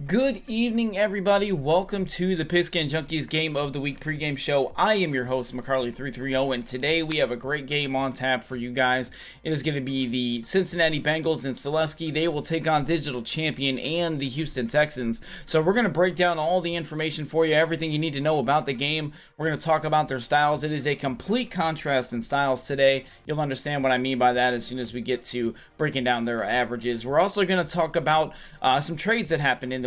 Good evening, everybody. Welcome to the Pigskin Junkies Game of the Week pregame show. I am your host, McCarley330, and today we have a great game on tap for you guys. It is going to be the Cincinnati Bengals and Sealeski. They will take on Digital Champion and the Houston Texans. So we're going to break down all the information for you, everything you need to know about the game. We're going to talk about their styles. It is a complete contrast in styles today. You'll understand what I mean by that as soon as we get to breaking down their averages. We're also going to talk about some trades that happened in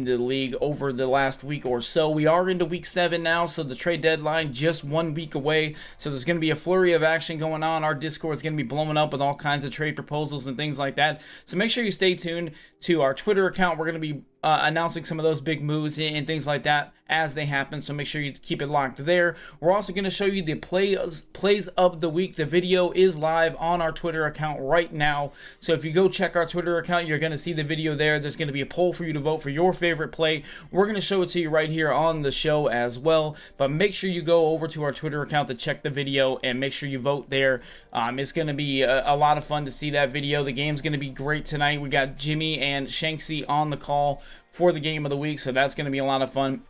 the league over the last week or so. We are into week 7 now, so the trade deadline just 1 week away. So there's going to be a flurry of action going on. Our Discord is going to be blowing up with all kinds of trade proposals and things like that. So make sure you stay tuned to our Twitter account. We're going to be announcing some of those big moves and things like that as they happen, so make sure you keep it locked there. We're also going to show you the plays of the week. The video is live on our Twitter account right now, so if you go check our Twitter account, you're going to see the video there. There's going to be a poll for you to vote for your favorite play. We're going to show it to you right here on the show as well, but make sure you go over to our Twitter account to check the video and make sure you vote there. It's going to be a lot of fun to see that video. The game's going to be great tonight. We got Jimmy and Shanksy on the call for the game of the week, so that's going to be a lot of fun.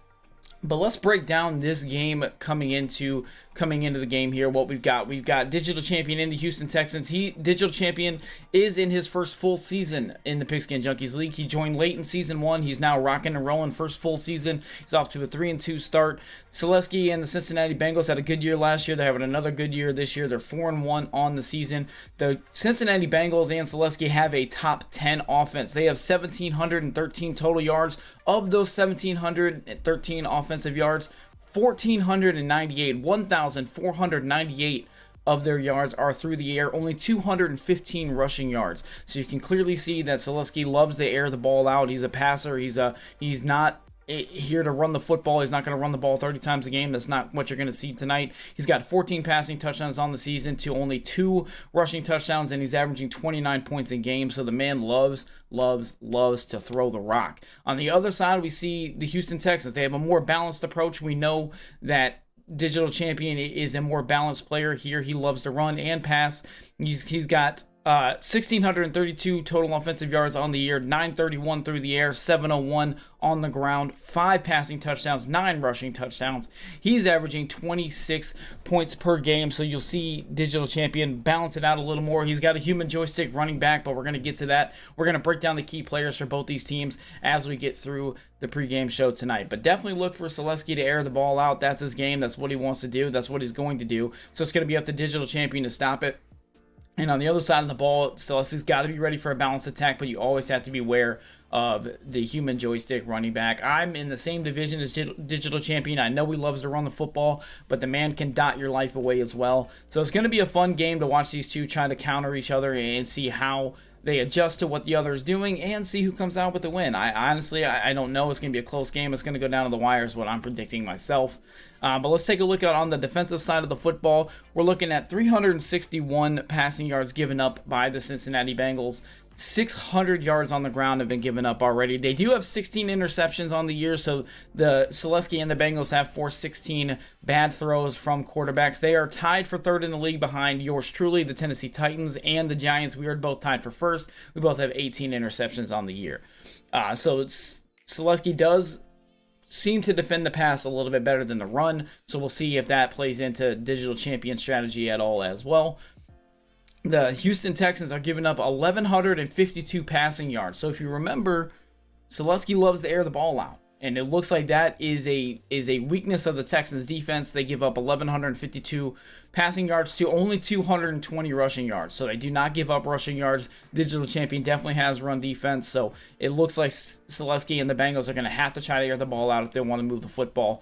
But let's break down this game coming into the game here. What we've got Digital Champion in the Houston Texans. Digital Champion is in his first full season in the Pigskin Junkies League. He joined late in season 1. He's now rocking and rolling first full season. He's off to a 3-2 start. Sealeski and the Cincinnati Bengals had a good year last year. They're having another good year this year. They're 4-1 on the season. The Cincinnati Bengals and Sealeski have a top 10 offense. They have 1,713 total yards. Of those 1,713 offensive yards, 1,498 of their yards are through the air, only 215 rushing yards. So you can clearly see that Sealeski loves to air the ball out. He's a passer. He's not here to run the football. He's not going to run the ball 30 times a game. That's not what you're going to see tonight. He's got 14 passing touchdowns on the season to only 2 rushing touchdowns, and he's averaging 29 points a game. So the man loves to throw the rock. On the other side, we see the Houston Texans. They have a more balanced approach. We know that Digital Champion is a more balanced player here. He loves to run and pass. He's got 1,632 total offensive yards on the year, 931 through the air, 701 on the ground, 5 passing touchdowns, 9 rushing touchdowns. He's averaging 26 points per game, so you'll see Digital Champion balance it out a little more. He's got a human joystick running back, but we're going to get to that. We're going to break down the key players for both these teams as we get through the pregame show tonight. But definitely look for Sealeski to air the ball out. That's his game. That's what he wants to do. That's what he's going to do. So it's going to be up to Digital Champion to stop it. And on the other side of the ball, Sealeski's got to be ready for a balanced attack, but you always have to be aware of the human joystick running back. I'm in the same division as Digital Champion. I know he loves to run the football, but the man can dot your life away as well. So it's going to be a fun game to watch these two try to counter each other and see how they adjust to what the other is doing and see who comes out with the win. I honestly don't know. It's going to be a close game. It's going to go down to the wire is what I'm predicting myself. But let's take a look at on the defensive side of the football. We're looking at 361 passing yards given up by the Cincinnati Bengals. 600 yards on the ground have been given up already. They do have 16 interceptions on the year, so the Sealeski and the Bengals have forced 16 bad throws from quarterbacks. They are tied for third in the league behind yours truly, the Tennessee Titans, and the Giants. We are both tied for first. We both have 18 interceptions on the year. So Sealeski does seem to defend the pass a little bit better than the run, so we'll see if that plays into Digital Champion strategy at all as well. The Houston Texans are giving up 1,152 passing yards. So if you remember, Sealeski loves to air the ball out, and it looks like that is a weakness of the Texans defense. They give up 1,152 passing yards to only 220 rushing yards. So they do not give up rushing yards. Digital Champion definitely has run defense, so it looks like Sealeski and the Bengals are going to have to try to air the ball out if they want to move the football.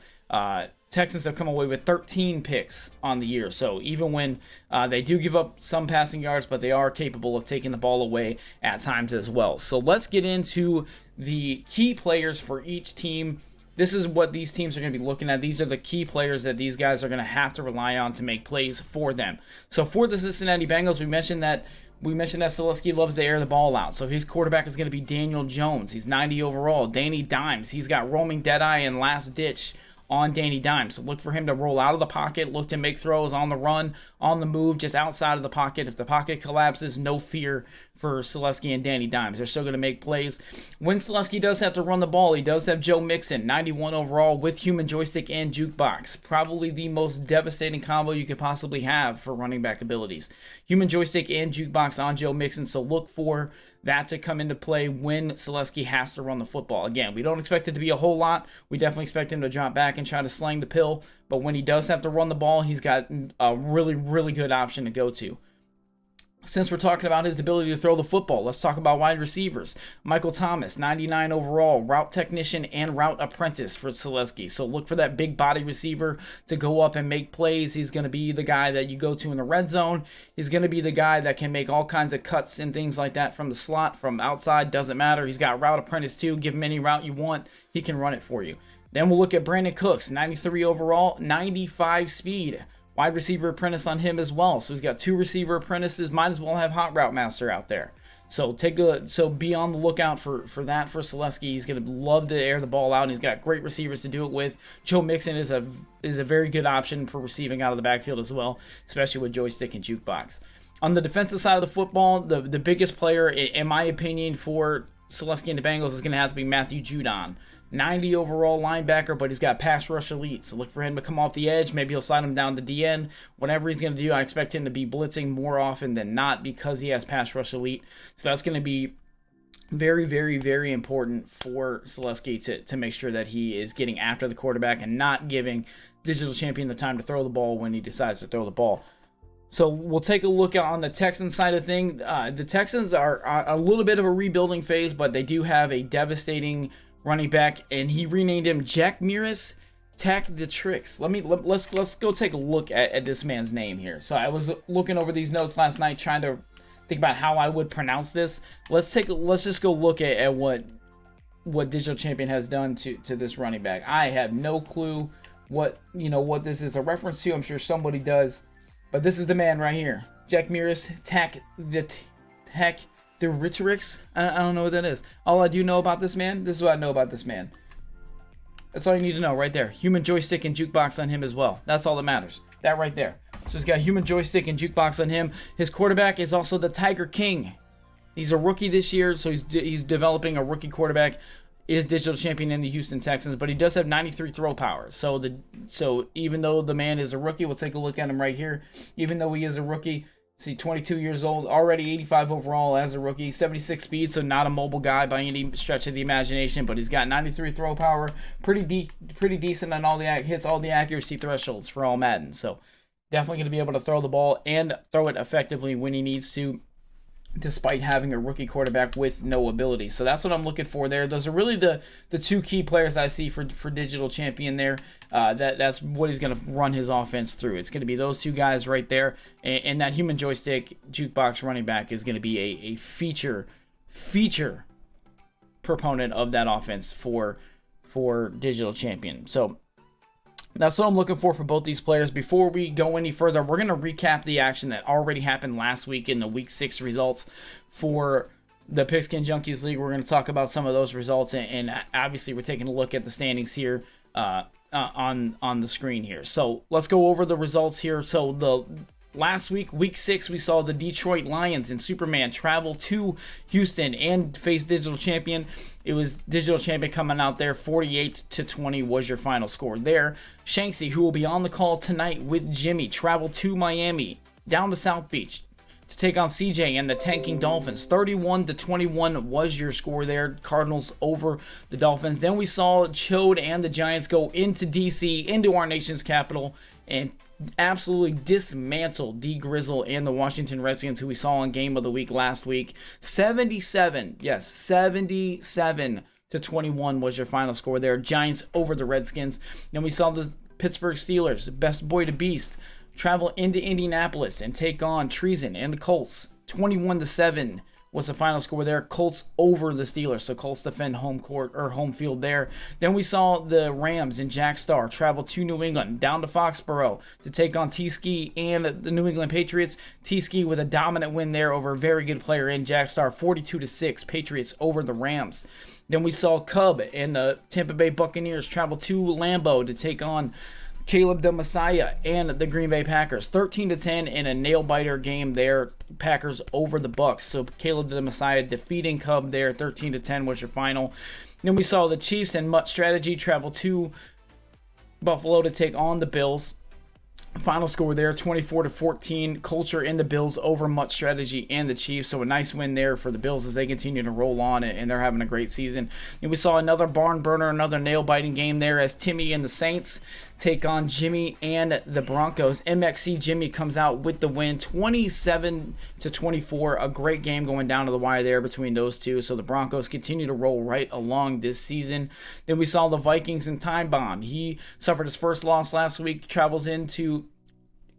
Texans have come away with 13 picks on the year. So even when they do give up some passing yards, but they are capable of taking the ball away at times as well. So let's get into the key players for each team. This is what these teams are going to be looking at. These are the key players that these guys are going to have to rely on to make plays for them. So for the Cincinnati Bengals, we mentioned that Sealeski loves to air the ball out. So his quarterback is going to be Daniel Jones. He's 90 overall. Danny Dimes. He's got roaming deadeye and last ditch on Danny Dimes. So look for him to roll out of the pocket, look to make throws on the run, on the move, just outside of the pocket. If the pocket collapses, no fear for Sealeski and Danny Dimes. They're still going to make plays. When Sealeski does have to run the ball, he does have Joe Mixon, 91 overall, with human joystick and jukebox. Probably the most devastating combo you could possibly have for running back abilities. Human joystick and jukebox on Joe Mixon, so look for that to come into play when Sealeski has to run the football. Again, we don't expect it to be a whole lot. We definitely expect him to drop back and try to slang the pill, but when he does have to run the ball, he's got a really, really good option to go to. Since we're talking about his ability to throw the football, let's talk about wide receivers. Michael Thomas, 99 overall, route technician and route apprentice for Sealeski. So look for that big body receiver to go up and make plays. He's going to be the guy that you go to in the red zone. He's going to be the guy that can make all kinds of cuts and things like that from the slot, from outside, doesn't matter. He's got route apprentice too. Give him any route you want. He can run it for you. Then we'll look at Brandon Cooks, 93 overall, 95 speed. Wide receiver apprentice on him as well. So he's got 2 receiver apprentices. Might as well have Hot Route Master out there. So be on the lookout for that for Sealeski. He's going to love to air the ball out, and he's got great receivers to do it with. Joe Mixon is a very good option for receiving out of the backfield as well, especially with joystick and jukebox. On the defensive side of the football, the biggest player, in my opinion, for Sealeski and the Bengals is going to have to be Matthew Judon. 90 overall linebacker, but he's got pass rush elite. So look for him to come off the edge. Maybe he'll slide him down the DN. Whatever he's going to do, I expect him to be blitzing more often than not because he has pass rush elite. So that's going to be very, very, very important for Sealeski to make sure that he is getting after the quarterback and not giving Digital Champion the time to throw the ball when he decides to throw the ball. So we'll take a look on the Texans side of things. The Texans are a little bit of a rebuilding phase, but they do have a devastating running back, and he renamed him Jack Miris Tack the Tricks. Let's go take a look at this man's name here. So I was looking over these notes last night trying to think about how I would pronounce this. Let's just go look at what Digital Champion has done to this running back. I have no clue what this is a reference to. I'm sure somebody does, but this is the man right here. Jack Miris Tack the Rhetorics? I don't know what that is. All I do know about this man, this is what I know about this man. That's all you need to know right there. Human joystick and jukebox on him as well. That's all that matters. That right there. So he's got human joystick and jukebox on him. His quarterback is also the Tiger King. He's a rookie this year, so he's developing a rookie quarterback. Is Digital Champion in the Houston Texans, but he does have 93 throw power. So even though the man is a rookie, we'll take a look at him right here. Even though he is a rookie, see, 22 years old, already 85 overall as a rookie, 76 speed, so not a mobile guy by any stretch of the imagination, but he's got 93 throw power, pretty decent on all the hits all the accuracy thresholds for all Madden. So definitely going to be able to throw the ball and throw it effectively when he needs to, despite having a rookie quarterback with no ability. So that's what I'm looking for there. Those are really the 2 key players I see for Digital Champion there. That's what he's going to run his offense through. It's going to be those 2 guys right there. And that human joystick jukebox running back is going to be a feature proponent of that offense for Digital Champion. So that's what I'm looking for both these players. Before we go any further, we're going to recap the action that already happened last week in the Week 6 results for the Pigskin Junkies League. We're going to talk about some of those results, and obviously we're taking a look at the standings here on the screen here. So let's go over the results here. So the last week, Week 6, we saw the Detroit Lions and Superman travel to Houston and face Digital Champion. It was Digital Champion coming out there. 48-20 was your final score there. Shanksy, who will be on the call tonight with Jimmy, traveled to Miami, down to South Beach, to take on CJ and the tanking Dolphins. 31-21 was your score there. Cardinals over the Dolphins. Then we saw Chode and the Giants go into DC, into our nation's capital, and absolutely dismantled D Grizzle and the Washington Redskins, who we saw on Game of the Week last week. 77-21 was your final score there. Giants over the Redskins. Then we saw the Pittsburgh Steelers, best boy to beast, travel into Indianapolis and take on Treason and the Colts. 21-7 was the final score there. Colts over the Steelers, so Colts defend home field there. Then we saw the Rams and Jack Star travel to New England, down to Foxborough to take on T-Ski and the New England Patriots. T-Ski with a dominant win there over a very good player in Jack Star, 42-6, Patriots over the Rams. Then we saw Cub and the Tampa Bay Buccaneers travel to Lambeau to take on Caleb the Messiah and the Green Bay Packers, 13-10 in a nail-biter game there. Packers over the Bucks. So Caleb the Messiah defeating Cub there, 13-10 was your final. Then we saw the Chiefs and Mutt Strategy travel to Buffalo to take on the Bills. Final score there, 24-14. Culture in the Bills over Mutt Strategy and the Chiefs. So a nice win there for the Bills as they continue to roll on, and they're having a great season. And we saw another barn burner, another nail-biting game there as Timmy and the Saints take on Jimmy and the Broncos. MXC Jimmy comes out with the win, 27-24. A great game going down to the wire there between those two. So the Broncos continue to roll right along this season. Then we saw the Vikings and Time Bomb. He suffered his first loss last week, travels into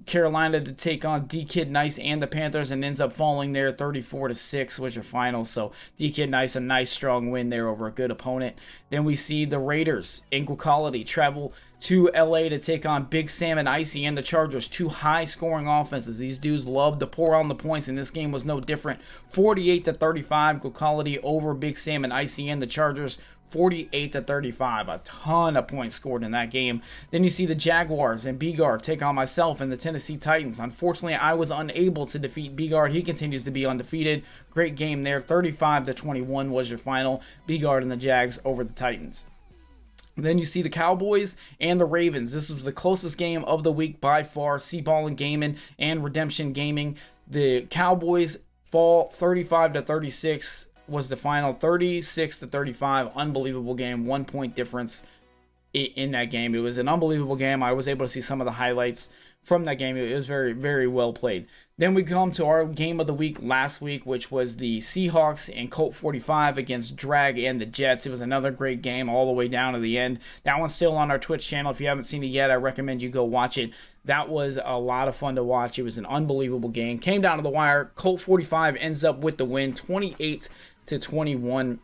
Carolina to take on D-Kid Nice and the Panthers, and ends up falling there 34-6 was your final. So D-Kid Nice, a nice strong win there over a good opponent. Then we see the Raiders in Quality travel to LA to take on Big Sam and Icy and the Chargers. Two high scoring offenses. These dudes love to pour on the points, and this game was no different. 48-35 Quality over Big Sam and Icy and the Chargers. 48-35, a ton of points scored in that game. Then you see the Jaguars and B-Guard take on myself and the Tennessee Titans. Unfortunately, I was unable to defeat B-Guard. He continues to be undefeated. Great game there. 35-21 was your final. B-Guard and the Jags over the Titans. Then you see the Cowboys and the Ravens. This was the closest game of the week by far. C-Ballin Gaming and Redemption Gaming. The Cowboys fall 35-36. Was the final, 36-35. Unbelievable game. 1 point difference in that game. It was an unbelievable game. I was able to see some of the highlights from that game. It was very, very well played. Then we come to our game of the week last week, which was the Seahawks and Colt 45 against Drag and the Jets. It was another great game all the way down to the end. That one's still on our Twitch channel. If you haven't seen it yet, I recommend you go watch it. That was a lot of fun to watch. It was an unbelievable game. Came down to the wire. Colt 45 ends up with the win. 28-21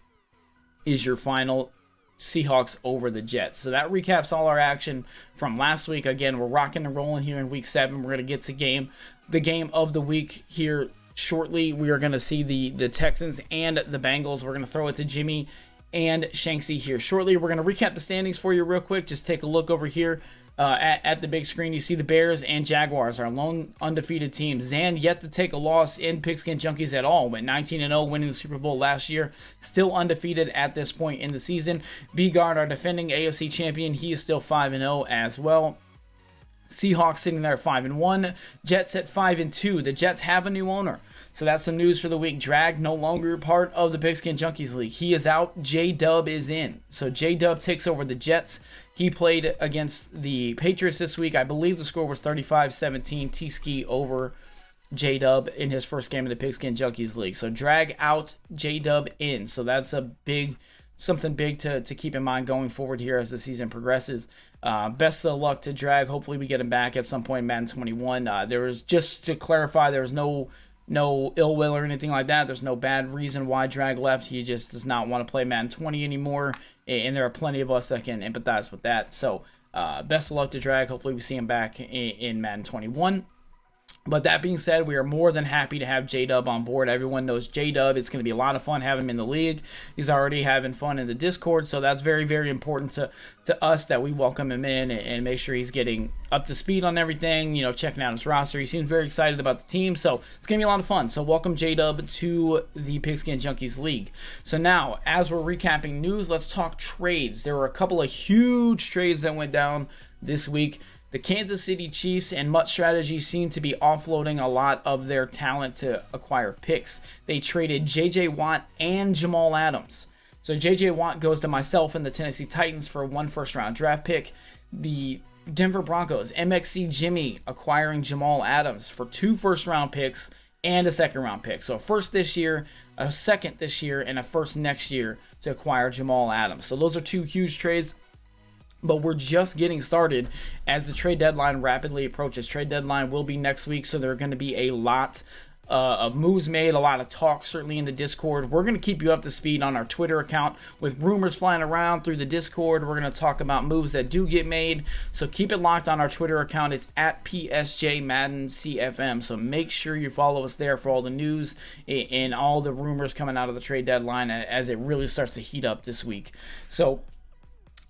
is your final. Seahawks over the Jets. So that recaps all our action from last week. Again, we're rocking and rolling here in week 7. We're going to get to the game of the week here shortly. We are going to see the Texans and the Bengals. We're going to throw it to Jimmy and Shanksy here shortly. We're going to recap the standings for you real quick. Just take a look over here. At the big screen, you see the Bears and Jaguars, our lone undefeated team. Zan yet to take a loss in Pigskin Junkies at all. Went 19-0, winning the Super Bowl last year. Still undefeated at this point in the season. B-Guard, our defending AFC champion, he is still 5-0 as well. Seahawks sitting there at 5-1. Jets at 5-2. The Jets have a new owner. So that's some news for the week. Drag no longer part of the Pigskin Junkies League. He is out. J-Dub is in. So J-Dub takes over the Jets. He played against the Patriots this week. I believe the score was 35-17. T-Ski over J-Dub in his first game of the Pigskin Junkies League. So Drag out, J-Dub in. So that's something big to keep in mind going forward here as the season progresses. Best of luck to Drag. Hopefully we get him back at some point in Madden 21. There was, just to clarify, there was no ill will or anything like that. There's no bad reason why Drag left. He just does not want to play Madden 20 anymore, and there are plenty of us that can empathize with that. So best of luck to Drag. Hopefully we see him back in Madden 21. But that being said, we are more than happy to have J-Dub on board. Everyone knows J-Dub. It's going to be a lot of fun having him in the league. He's already having fun in the Discord, so that's very, very important to us that we welcome him in and make sure he's getting up to speed on everything, checking out his roster. He seems very excited about the team, so it's going to be a lot of fun. So welcome J-Dub to the Pigskin Junkies League. So now, as we're recapping news, let's talk trades. There were a couple of huge trades that went down this week. The Kansas City Chiefs and Mutt Strategy seem to be offloading a lot of their talent to acquire picks. They traded J.J. Watt and Jamal Adams. So J.J. Watt goes to myself and the Tennessee Titans for 1 first-round draft pick. The Denver Broncos, MXC Jimmy, acquiring Jamal Adams for 2 first-round picks and a second-round pick. So a first this year, a second this year, and a first next year to acquire Jamal Adams. So those are 2 huge trades. But we're just getting started as the trade deadline rapidly approaches. Trade deadline will be next week, so there are going to be a lot of moves made, a lot of talk, certainly in the Discord. We're going to keep you up to speed on our Twitter account with rumors flying around through the Discord. We're going to talk about moves that do get made, so keep it locked on our Twitter account. It's at PSJ Madden CFM, so make sure you follow us there for all the news and all the rumors coming out of the trade deadline as it really starts to heat up this week. So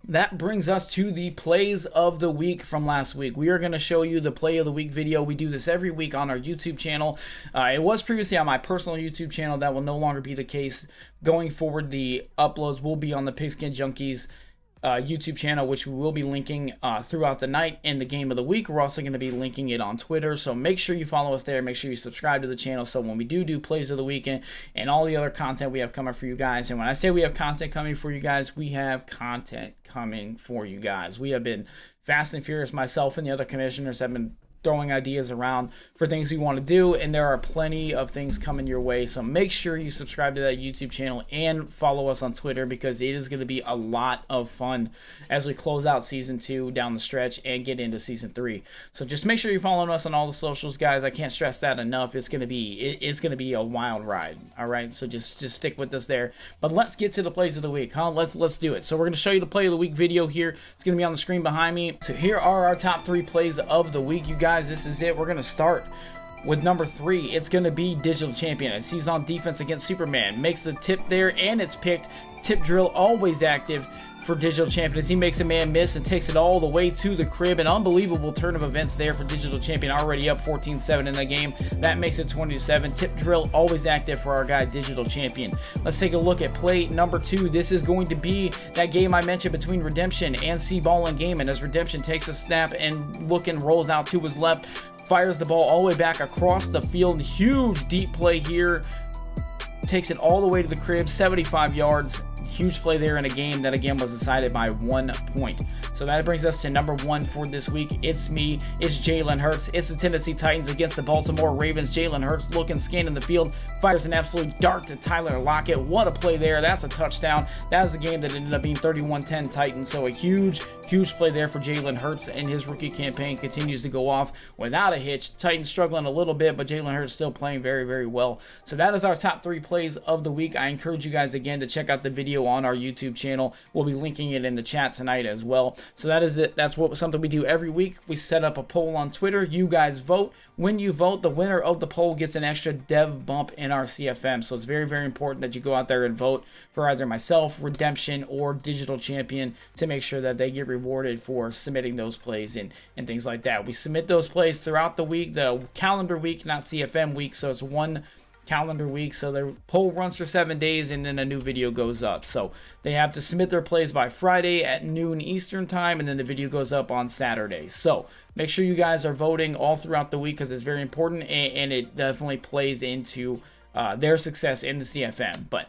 that brings us to the plays of the week from last week. We are going to show you the play of the week video. We do this every week on our YouTube channel. It was previously on my personal YouTube channel. That will no longer be the case. Going forward, the uploads will be on the Pigskin Junkies YouTube channel, which we will be linking throughout the night in the game of the week. We're also going to be linking it on Twitter, so make sure you follow us there. Make sure you subscribe to the channel, so when we do plays of the weekend and all the other content we have coming for you guys. And when I say we have content coming for you guys, we have content coming for you guys. We have been fast and furious. Myself and the other commissioners have been throwing ideas around for things we want to do, and there are plenty of things coming your way, so make sure you subscribe to that YouTube channel and follow us on Twitter, because it is going to be a lot of fun as we close out season 2 down the stretch and get into season 3. So just make sure you're following us on all the socials, guys. I can't stress that enough. It's going to be a wild ride. All right, so just stick with us there. But let's get to the plays of the week, huh? Let's do it. So we're going to show you the play of the week video here. It's going to be on the screen behind me. So here are our top 3 plays of the week, you guys. This is it. We're going to start with number 3. It's going to be Digital Champion, as he's on defense against Superman. Makes the tip there, and it's picked. Tip drill always active for Digital Champion, as he makes a man miss and takes it all the way to the crib. An unbelievable turn of events there for Digital Champion, already up 14-7 in the game. That makes it 20-7. Tip drill always active for our guy Digital Champion. Let's take a look at play number 2. This is going to be that game I mentioned between Redemption and C-Ball and Gaiman, as Redemption takes a snap and rolls out to his left, fires the ball all the way back across the field. Huge deep play here. Takes it all the way to the crib, 75 yards. Huge play there in a game that, again, was decided by 1 point. So that brings us to number 1 for this week. It's me. It's Jalen Hurts. It's the Tennessee Titans against the Baltimore Ravens. Jalen Hurts looking, scanning the field, fires an absolute dart to Tyler Lockett. What a play there. That's a touchdown. That was a game that ended up being 31-10 Titans. So a huge play there for Jalen Hurts, and his rookie campaign continues to go off without a hitch. Titans struggling a little bit, but Jalen Hurts still playing very, very well. So that is our top 3 plays of the week. I encourage you guys, again, to check out the video on our YouTube channel. We'll be linking it in the chat tonight as well. So that is it. That's something we do every week. We set up a poll on Twitter. You guys vote. When you vote, the winner of the poll gets an extra dev bump in our CFM. So it's very, very important that you go out there and vote for either myself, Redemption, or Digital Champion, to make sure that they get rewarded for submitting those plays and things like that. We submit those plays throughout the week, the calendar week, not CFM week. So it's one calendar week, so their poll runs for 7 days, and then a new video goes up. So they have to submit their plays by Friday at noon Eastern time, and then the video goes up on Saturday. So make sure you guys are voting all throughout the week, because it's very important, and it definitely plays into their success in the CFM. But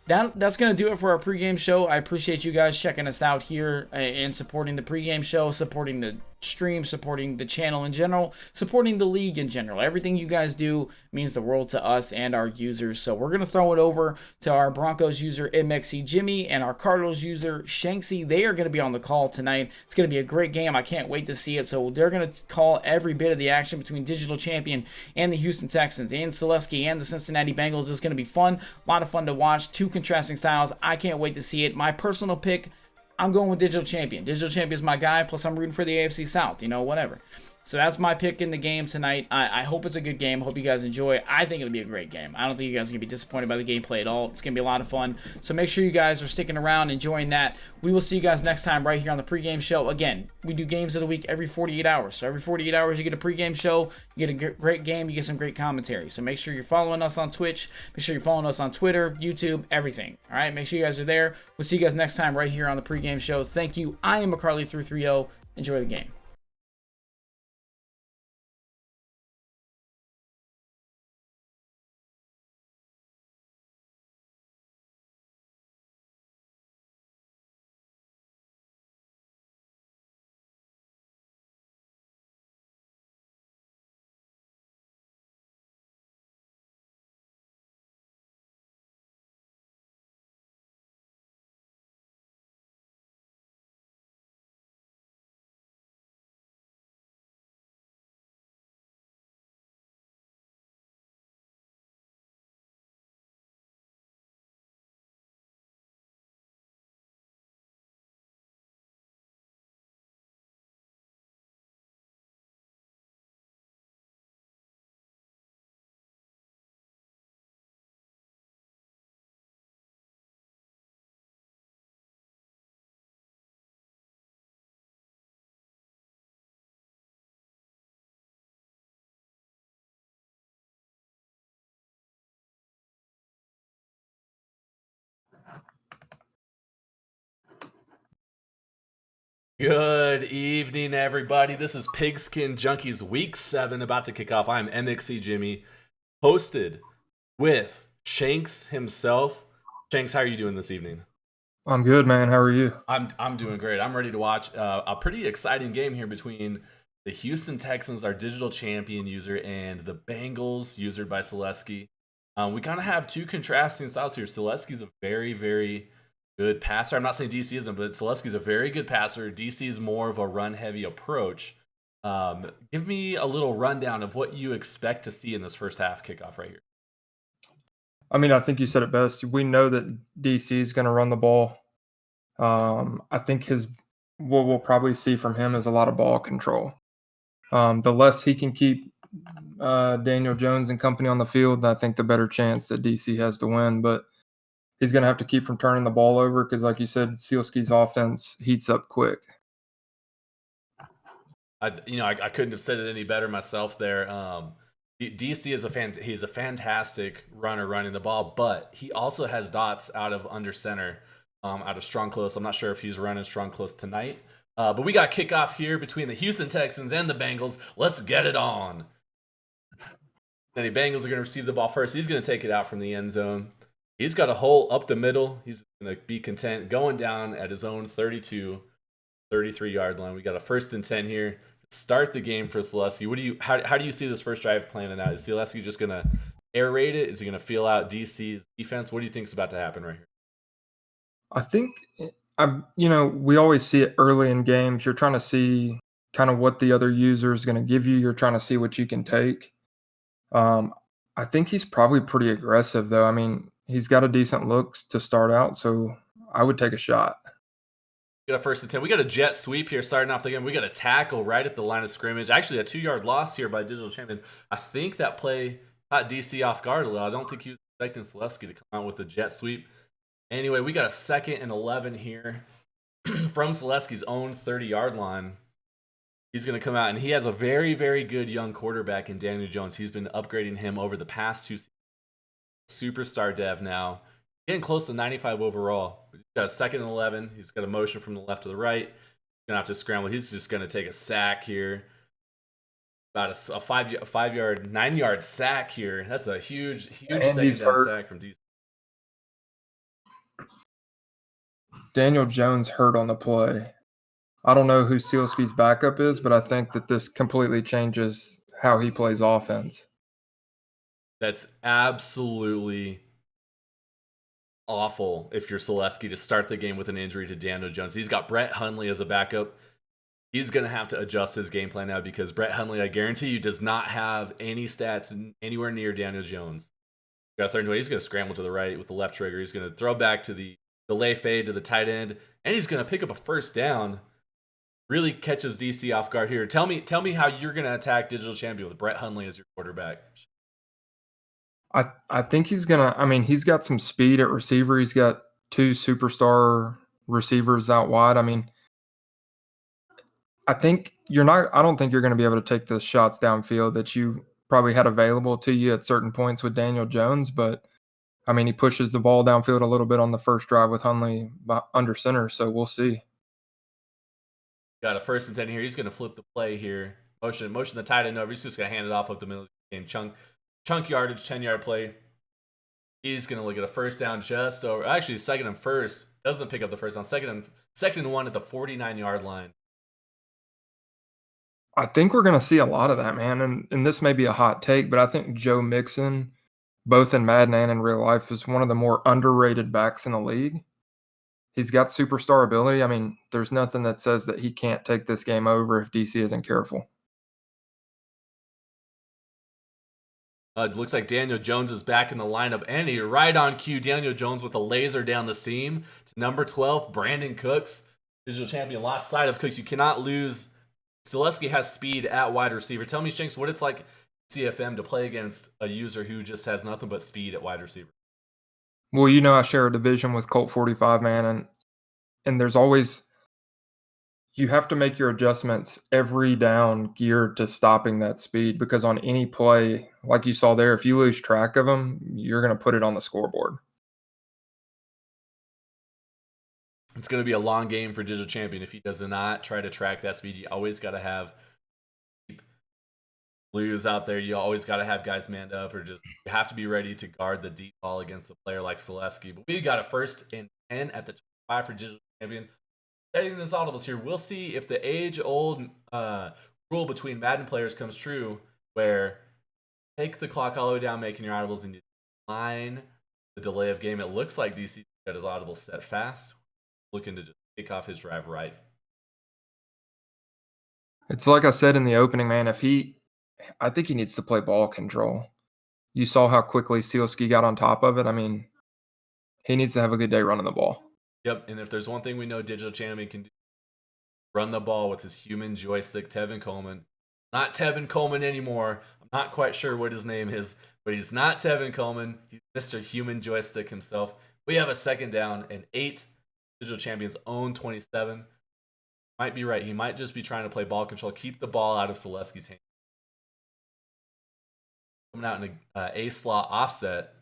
that's going to do it for our pregame show. I appreciate you guys checking us out here and supporting the pregame show, supporting the stream, supporting the channel in general, supporting the league in general. Everything you guys do means the world to us and our users. So we're going to throw it over to our Broncos user MXC Jimmy and our Cardinals user Shanksy. They are going to be on the call tonight. It's going to be a great game. I can't wait to see it. So they're going to call every bit of the action between Digital Champion and the Houston Texans and Sealeski and the Cincinnati Bengals. It's going to be fun. A lot of fun to watch. 2 contrasting styles. I can't wait to see it. My personal pick, I'm going with Digital Champion. Digital Champion is my guy, plus I'm rooting for the AFC South, whatever. So that's my pick in the game tonight. I hope it's a good game. Hope you guys enjoy it. I think it'll be a great game. I don't think you guys are going to be disappointed by the gameplay at all. It's going to be a lot of fun. So make sure you guys are sticking around, enjoying that. We will see you guys next time right here on the pregame show. Again, we do games of the week every 48 hours. So every 48 hours you get a pregame show, you get a great game, you get some great commentary. So make sure you're following us on Twitch. Make sure you're following us on Twitter, YouTube, everything. All right, make sure you guys are there. We'll see you guys next time right here on the pregame show. Thank you. I am McCarley330. Enjoy the game. Good evening, everybody. This is Pigskin Junkies Week 7 about to kick off. I'm MXC Jimmy, hosted with Shanks himself. Shanks, how are you doing this evening? I'm good, man. How are you? I'm doing great. I'm ready to watch a pretty exciting game here between the Houston Texans, our digital champion user, and the Bengals, user by Sealeski. We kind of have two contrasting styles here. Sealeski's a very, very good passer. I'm not saying DC isn't, but Sealeski's a very good passer. DC is more of a run-heavy approach. Give me a little rundown of what you expect to see in this first half kickoff right here. I mean, I think you said it best. We know that DC is going to run the ball. I think his what we'll probably see from him is a lot of ball control. The less he can keep Daniel Jones and company on the field, I think the better chance that DC has to win. But he's going to have to keep from turning the ball over because, like you said, Sealski's offense heats up quick. I couldn't have said it any better myself there. DC is he's a fantastic runner running the ball, but he also has dots out of under center, out of strong close. I'm not sure if he's running strong close tonight, but we got kickoff here between the Houston Texans and the Bengals. Let's get it on. And the Bengals are going to receive the ball first. He's going to take it out from the end zone. He's got a hole up the middle. He's going to be content going down at his own 32, 33-yard line. We got a 1st and 10 here. Start the game for Sealeski. How do you see this first drive playing out? Is Sealeski just going to air raid it? Is he going to feel out DC's defense? What do you think is about to happen right here? I think we always see it early in games. You're trying to see kind of what the other user is going to give you. You're trying to see what you can take. I think he's probably pretty aggressive, though. I mean, he's got a decent looks to start out, so I would take a shot. We got a 1st and 10. We got a jet sweep here starting off the game. We got a tackle right at the line of scrimmage. Actually, a 2-yard loss here by Digital Champion. I think that play caught DC off guard a little. I don't think he was expecting Sealeski to come out with a jet sweep. Anyway, we got a 2nd and 11 here from Sealeski's own 30-yard line. He's going to come out, and he has a very, very good young quarterback in Daniel Jones. He's been upgrading him over the past 2 seasons. Superstar dev now. Getting close to 95 overall. He's got a 2nd and 11. He's got a motion from the left to the right. He's going to have to scramble. He's just going to take a sack here. About a 5-yard, 9-yard sack here. That's a huge, huge And second he's down hurt. sack from DC. Daniel Jones hurt on the play. I don't know who Sealski's backup is, but I think that this completely changes how he plays offense. That's absolutely awful if you're Sealeski to start the game with an injury to Daniel Jones. He's got Brett Hundley as a backup. He's going to have to adjust his game plan now because Brett Hundley, I guarantee you, does not have any stats anywhere near Daniel Jones. Got a 3rd and 20. He's going to scramble to the right with the left trigger. He's going to throw back to the delay fade to the tight end, and he's going to pick up a 1st down. Really catches DC off guard here. Tell me how you're going to attack Digital Champion with Brett Hundley as your quarterback. I think he's gonna. I mean, he's got some speed at receiver. He's got 2 superstar receivers out wide. I mean, I think you're not. I don't think you're going to be able to take the shots downfield that you probably had available to you at certain points with Daniel Jones. But I mean, he pushes the ball downfield a little bit on the first drive with Hundley under center. So we'll see. Got a 1st and 10 here. He's going to flip the play here. Motion the tight end over. He's just going to hand it off up the middle of the game. Chunk yardage, 10-yard play. He's going to look at a 1st down just over. Actually, 2nd and 1st. Doesn't pick up the 1st down. Second and 1 at the 49-yard line. I think we're going to see a lot of that, man. And this may be a hot take, but I think Joe Mixon, both in Madden and in real life, is one of the more underrated backs in the league. He's got superstar ability. I mean, there's nothing that says that he can't take this game over if DC isn't careful. It looks like Daniel Jones is back in the lineup, and he right on cue. Daniel Jones with a laser down the seam to number 12, Brandon Cooks. Digital champion lost sight of Cooks. You cannot lose. Sealeski has speed at wide receiver. Tell me, Shanks, what it's like CFM to play against a user who just has nothing but speed at wide receiver. Well, I share a division with Colt 45, man, and there's always you have to make your adjustments every down geared to stopping that speed because on any play, like you saw there, if you lose track of them, you're going to put it on the scoreboard. It's going to be a long game for Digital Champion if he does not try to track that speed. You always got to have blues out there. You always got to have guys manned up, or just you have to be ready to guard the deep ball against a player like Sealeski. But we got a 1st and 10 at the 25 for Digital Champion. Setting this audibles here, we'll see if the age-old rule between Madden players comes true, where take the clock all the way down, making your audibles, and you line the delay of game. It looks like DC got his audible set fast, looking to just kick off his drive right. It's like I said in the opening, man. I think he needs to play ball control. You saw how quickly Sealeski got on top of it. I mean, he needs to have a good day running the ball. Yep, and if there's one thing we know Digital Champion can do, run the ball with his human joystick, Tevin Coleman. Not Tevin Coleman anymore. I'm not quite sure what his name is, but he's not Tevin Coleman. He's Mr. Human Joystick himself. We have a 2nd down and 8. Digital Champion's own 27. Might be right. He might just be trying to play ball control, keep the ball out of Sealeski's hand. Coming out in a A-slot offset.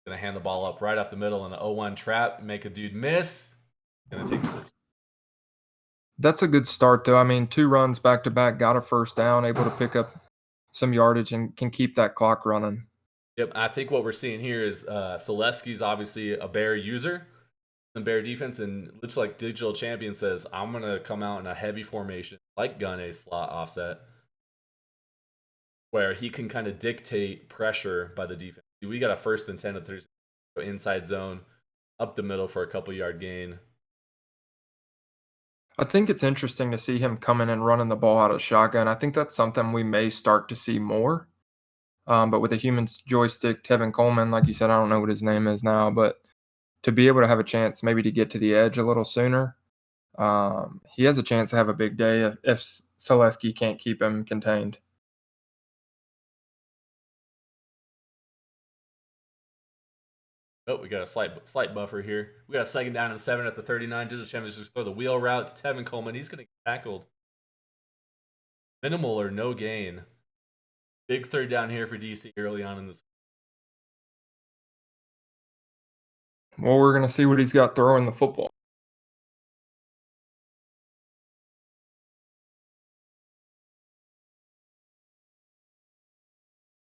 Going to hand the ball up right off the middle in an 0-1 trap, make a dude miss. Going to take the first. That's a good start, though. I mean, 2 runs back to back, got a 1st down, able to pick up some yardage and can keep that clock running. Yep, I think what we're seeing here is Sealeski's obviously a bear user, some bear defense, and it looks like Digital Champion says, I'm going to come out in a heavy formation, like gun A slot offset, where he can kind of dictate pressure by the defense. We got a 1st and 10 at the inside zone, up the middle for a couple yard gain. I think it's interesting to see him coming and running the ball out of shotgun. I think that's something we may start to see more. But with a human joystick, Tevin Coleman, like you said, I don't know what his name is now, but to be able to have a chance maybe to get to the edge a little sooner, he has a chance to have a big day if Sealeski can't keep him contained. Oh, we got a slight buffer here. We got a 2nd down and 7 at the 39. Digital Champion just throw the wheel route to Tevin Coleman. He's going to get tackled. Minimal or no gain. Big 3rd down here for DC early on in this. Well, we're going to see what he's got throwing the football.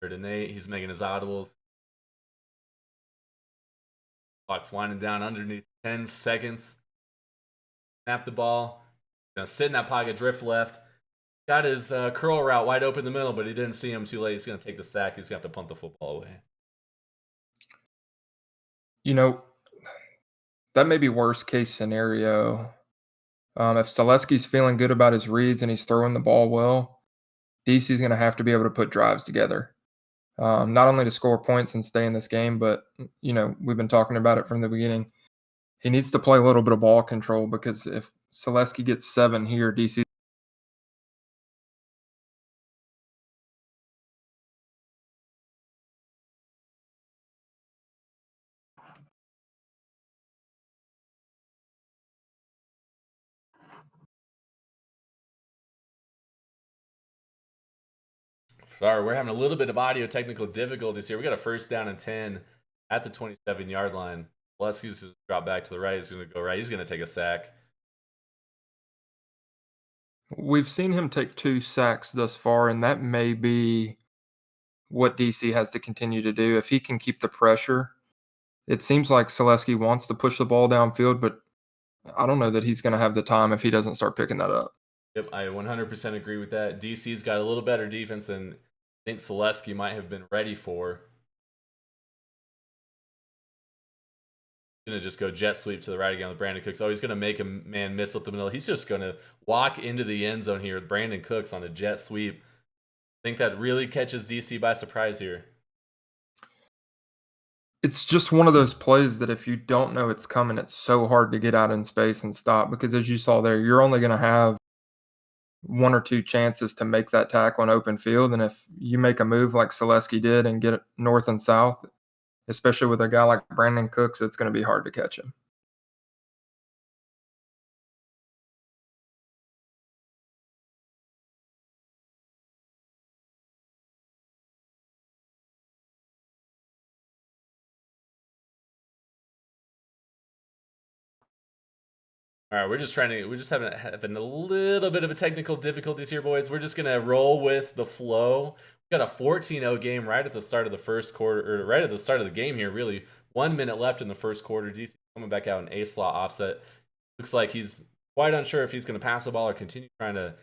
3rd and 8. He's making his audibles. Clock's winding down underneath 10 seconds. Snap the ball. Gonna sit in that pocket, drift left. Got his curl route wide open in the middle, but he didn't see him too late. He's gonna take the sack. He's gonna have to punt the football away. You know, that may be worst case scenario. If Sealeski's feeling good about his reads and he's throwing the ball well, DC's going to have to be able to put drives together. Not only to score points and stay in this game, but, we've been talking about it from the beginning. He needs to play a little bit of ball control because if Sealeski gets 7 here, DC. Sorry, we're having a little bit of audio technical difficulties here. We got a 1st down and 10 at the 27-yard line. Leski's going to drop back to the right. He's going to go right. He's going to take a sack. We've seen him take 2 sacks thus far, and that may be what DC has to continue to do. If he can keep the pressure, it seems like Sealeski wants to push the ball downfield, but I don't know that he's going to have the time if he doesn't start picking that up. Yep, I 100% agree with that. DC's got a little better defense than I think Sealeski might have been ready for. He's going to just go jet sweep to the right again with Brandon Cooks. Oh, he's going to make a man miss up the middle. He's just going to walk into the end zone here with Brandon Cooks on a jet sweep. I think that really catches DC by surprise here. It's just one of those plays that if you don't know it's coming, it's so hard to get out in space and stop because as you saw there, you're only going to have 1 or 2 chances to make that tackle on open field. And if you make a move like Sealeski did and get it north and south, especially with a guy like Brandon Cooks, it's going to be hard to catch him. All right, we're just having a little bit of a technical difficulties here, boys. We're just gonna roll with the flow. We got a 14-0 game right at the start of the first quarter, or right at the start of the game here. Really, 1 minute left in the first quarter. DC coming back out in A-slot offset. Looks like he's quite unsure if he's gonna pass the ball or continue trying to,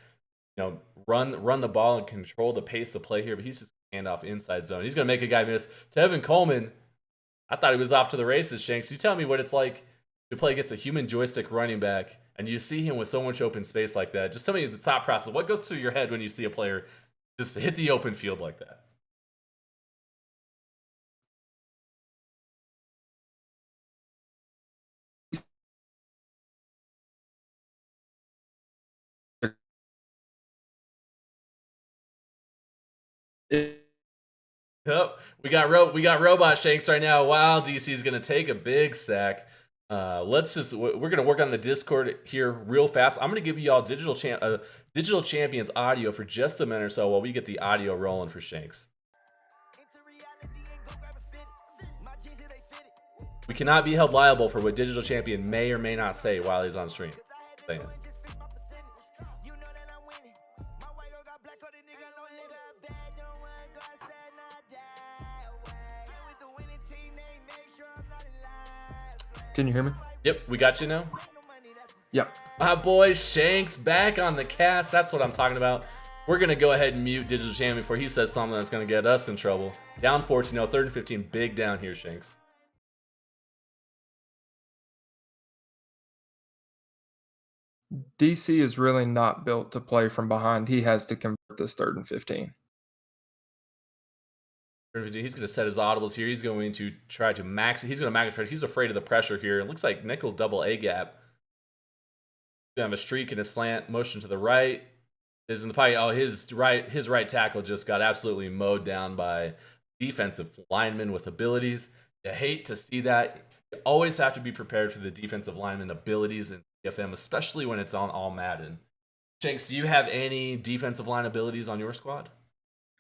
run the ball and control the pace of play here. But he's just hand off inside zone. He's gonna make a guy miss. Tevin Coleman, I thought he was off to the races. Shanks, you tell me what it's like to play against a human joystick running back, and you see him with so much open space like that. Just tell me the thought process. What goes through your head when you see a player just hit the open field like that? Yep, we got robot Shanks right now. Wow, DC is gonna take a big sack. We're gonna work on the Discord here real fast. I'm gonna give you all digital champions audio for just a minute or so while we get the audio rolling for Shanks. We cannot be held liable for what digital champion may or may not say while he's on stream. Saying. Can you hear me? Yep, we got you now. Yep. My boy Shanks back on the cast. That's what I'm talking about. We're going to go ahead and mute Digital Champion before he says something that's going to get us in trouble. Down 14-0, 3rd and 15. Big down here, Shanks. DC is really not built to play from behind. He has to convert this 3rd and 15. He's going to set his audibles here. He's going to try to max. He's going to max pressure. He's afraid of the pressure here. It looks like nickel double A gap. He's going to have a streak and a slant motion to the right. Is in the pocket. Oh, his right tackle just got absolutely mowed down by defensive linemen with abilities. You hate to see that. You always have to be prepared for the defensive lineman abilities in CFM, especially when it's on all Madden. Shanks, do you have any defensive line abilities on your squad?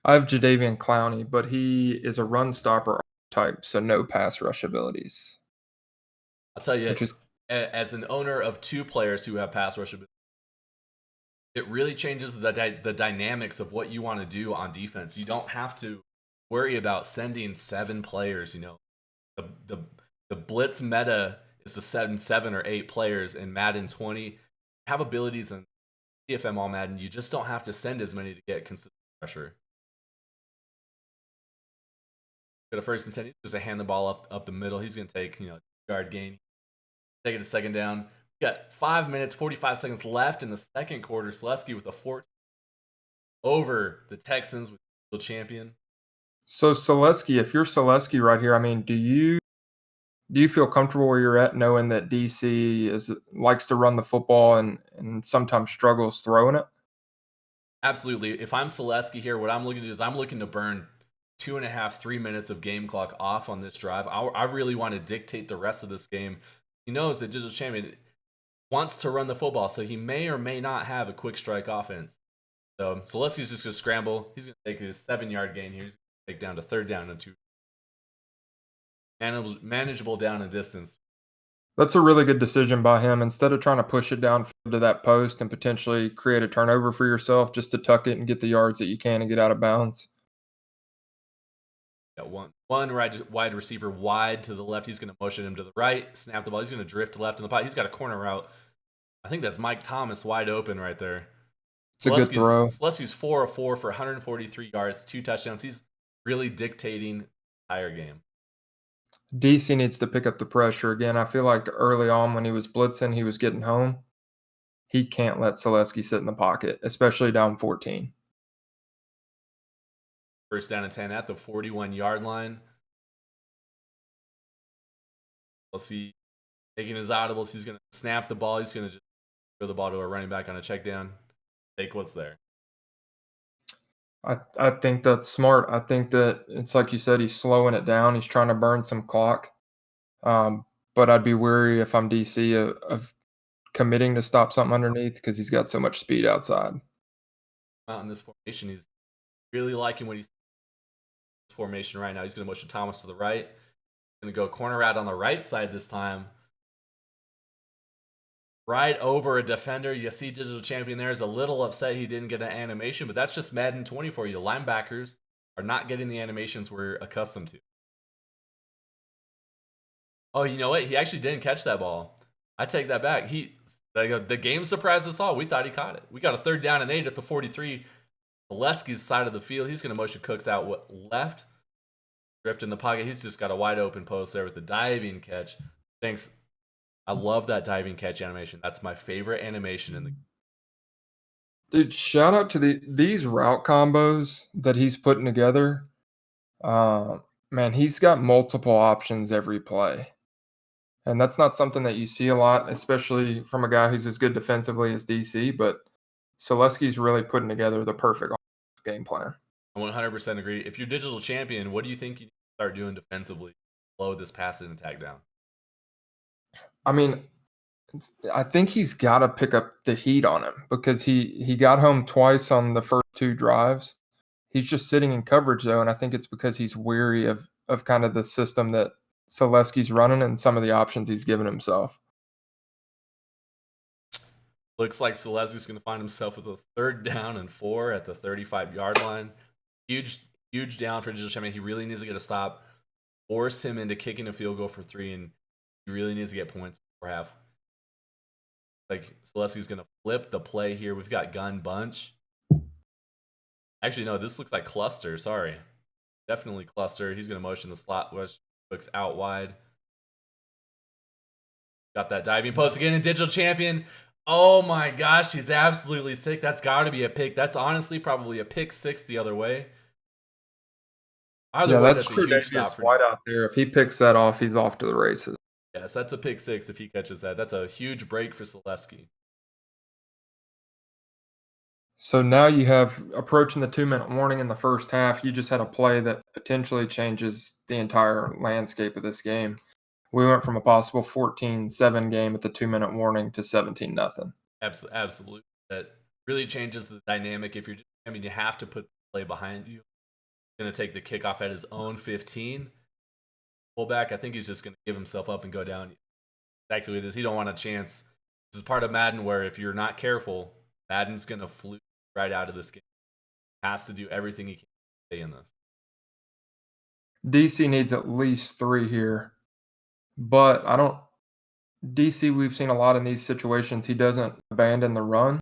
I have Jadeveon Clowney, but he is a run stopper type, so no pass rush abilities. I'll tell you, as an owner of 2 players who have pass rush abilities, it really changes the dynamics of what you want to do on defense. You don't have to worry about sending 7 players. The blitz meta is to send 7 or 8 players in Madden 20. Have abilities in CFM all Madden. You just don't have to send as many to get consistent pressure. Got a 1st and 10. He's just to hand the ball up the middle. He's going to take yard gain. Take it to 2nd down. We got 5 minutes, 45 seconds left in the 2nd quarter. Sealeski with a 4 over the Texans with the champion. So Sealeski, if you're Sealeski right here, I mean, do you feel comfortable where you're at, knowing that DC likes to run the football and sometimes struggles throwing it? Absolutely. If I'm Sealeski here, what I'm looking to do is I'm looking to burn 2.5, 3 minutes of game clock off on this drive. I really want to dictate the rest of this game. He knows that digital champion wants to run the football, so he may or may not have a quick strike offense. So Sealeski's just going to scramble. He's going to take his 7-yard gain here. He's going to take down to 3rd down and 2. Manageable down and distance. That's a really good decision by him. Instead of trying to push it down to that post and potentially create a turnover for yourself, just to tuck it and get the yards that you can and get out of bounds. Got one wide receiver wide to the left. He's going to motion him to the right, snap the ball. He's going to drift left in the pocket. He's got a corner route. I think that's Mike Thomas wide open right there. It's a good throw. Sealeski's 4 of 4 for 143 yards, 2 touchdowns. He's really dictating the entire game. DC needs to pick up the pressure. Again, I feel like early on when he was blitzing, he was getting home. He can't let Sealeski sit in the pocket, especially down 14. 1st down and 10 at the 41-yard line. We'll see. Taking his audibles. He's going to snap the ball. He's going to just throw the ball to a running back on a check down. Take what's there. I think that's smart. I think that it's like you said, he's slowing it down. He's trying to burn some clock. But I'd be wary if I'm DC of committing to stop something underneath because he's got so much speed outside. Out in this formation, he's really liking what he's in this formation right now. He's going to motion Thomas to the right. He's going to go corner out on the right side this time. right over a defender. You see Digital Champion there is a little upset he didn't get an animation, but that's just Madden 20 for you. Linebackers are not getting the animations we're accustomed to. Oh, you know what? He actually didn't catch that ball. I take that back. The game surprised us all. We thought he caught it. We got a 3rd down and 8 at the 43. Sealeski's side of the field. He's going to motion Cooks out left. Drift in the pocket. He's just got a wide open post there with the diving catch. Thanks. I love that diving catch animation. That's my favorite animation in the game. Dude, shout out to these route combos that he's putting together. Man, he's got multiple options every play. And that's not something that you see a lot, especially from a guy who's as good defensively as DC, but Sealeski's really putting together the perfect game plan. I 100% agree. If you're Digital Champion, what do you think you need to start doing defensively? Slow this passing attack down. I mean, I think he's got to pick up the heat on him because he got home twice on the first 2 drives. He's just sitting in coverage though, and I think it's because he's weary of kind of the system that Sealeski's running and some of the options he's given himself. Looks like Sealeski's going to find himself with a 3rd down and 4 at the 35-yard line. Huge down for Digital Champion. He really needs to get a stop, force him into kicking a field goal for 3, and he really needs to get points before half. Like Sealeski's going to flip the play here. We've got gun bunch. Actually, no, this looks like cluster. Sorry. Definitely cluster. He's going to motion the slot, which looks out wide. Got that diving post again in Digital Champion. Oh my gosh, he's absolutely sick. That's got to be a pick. That's honestly probably a pick 6 the other way. Either way, that's a huge stop for White out there. If he picks that off, he's off to the races. Yes, that's a pick 6 if he catches that. That's a huge break for Sealeski. So now you have approaching the 2-minute warning in the first half. You just had a play that potentially changes the entire landscape of this game. We went from a possible 14-7 game at the 2-minute warning to 17-0. Absolutely. That really changes the dynamic. If you're just, I mean, you have to put the play behind you. He's going to take the kickoff at his own 15. Fullback, I think he's just going to give himself up and go down. Exactly what it is. He don't want a chance. This is part of Madden where if you're not careful, Madden's going to fluke right out of this game. Has to do everything he can to stay in this. DC needs at least 3 here. But DC, we've seen a lot in these situations. He doesn't abandon the run.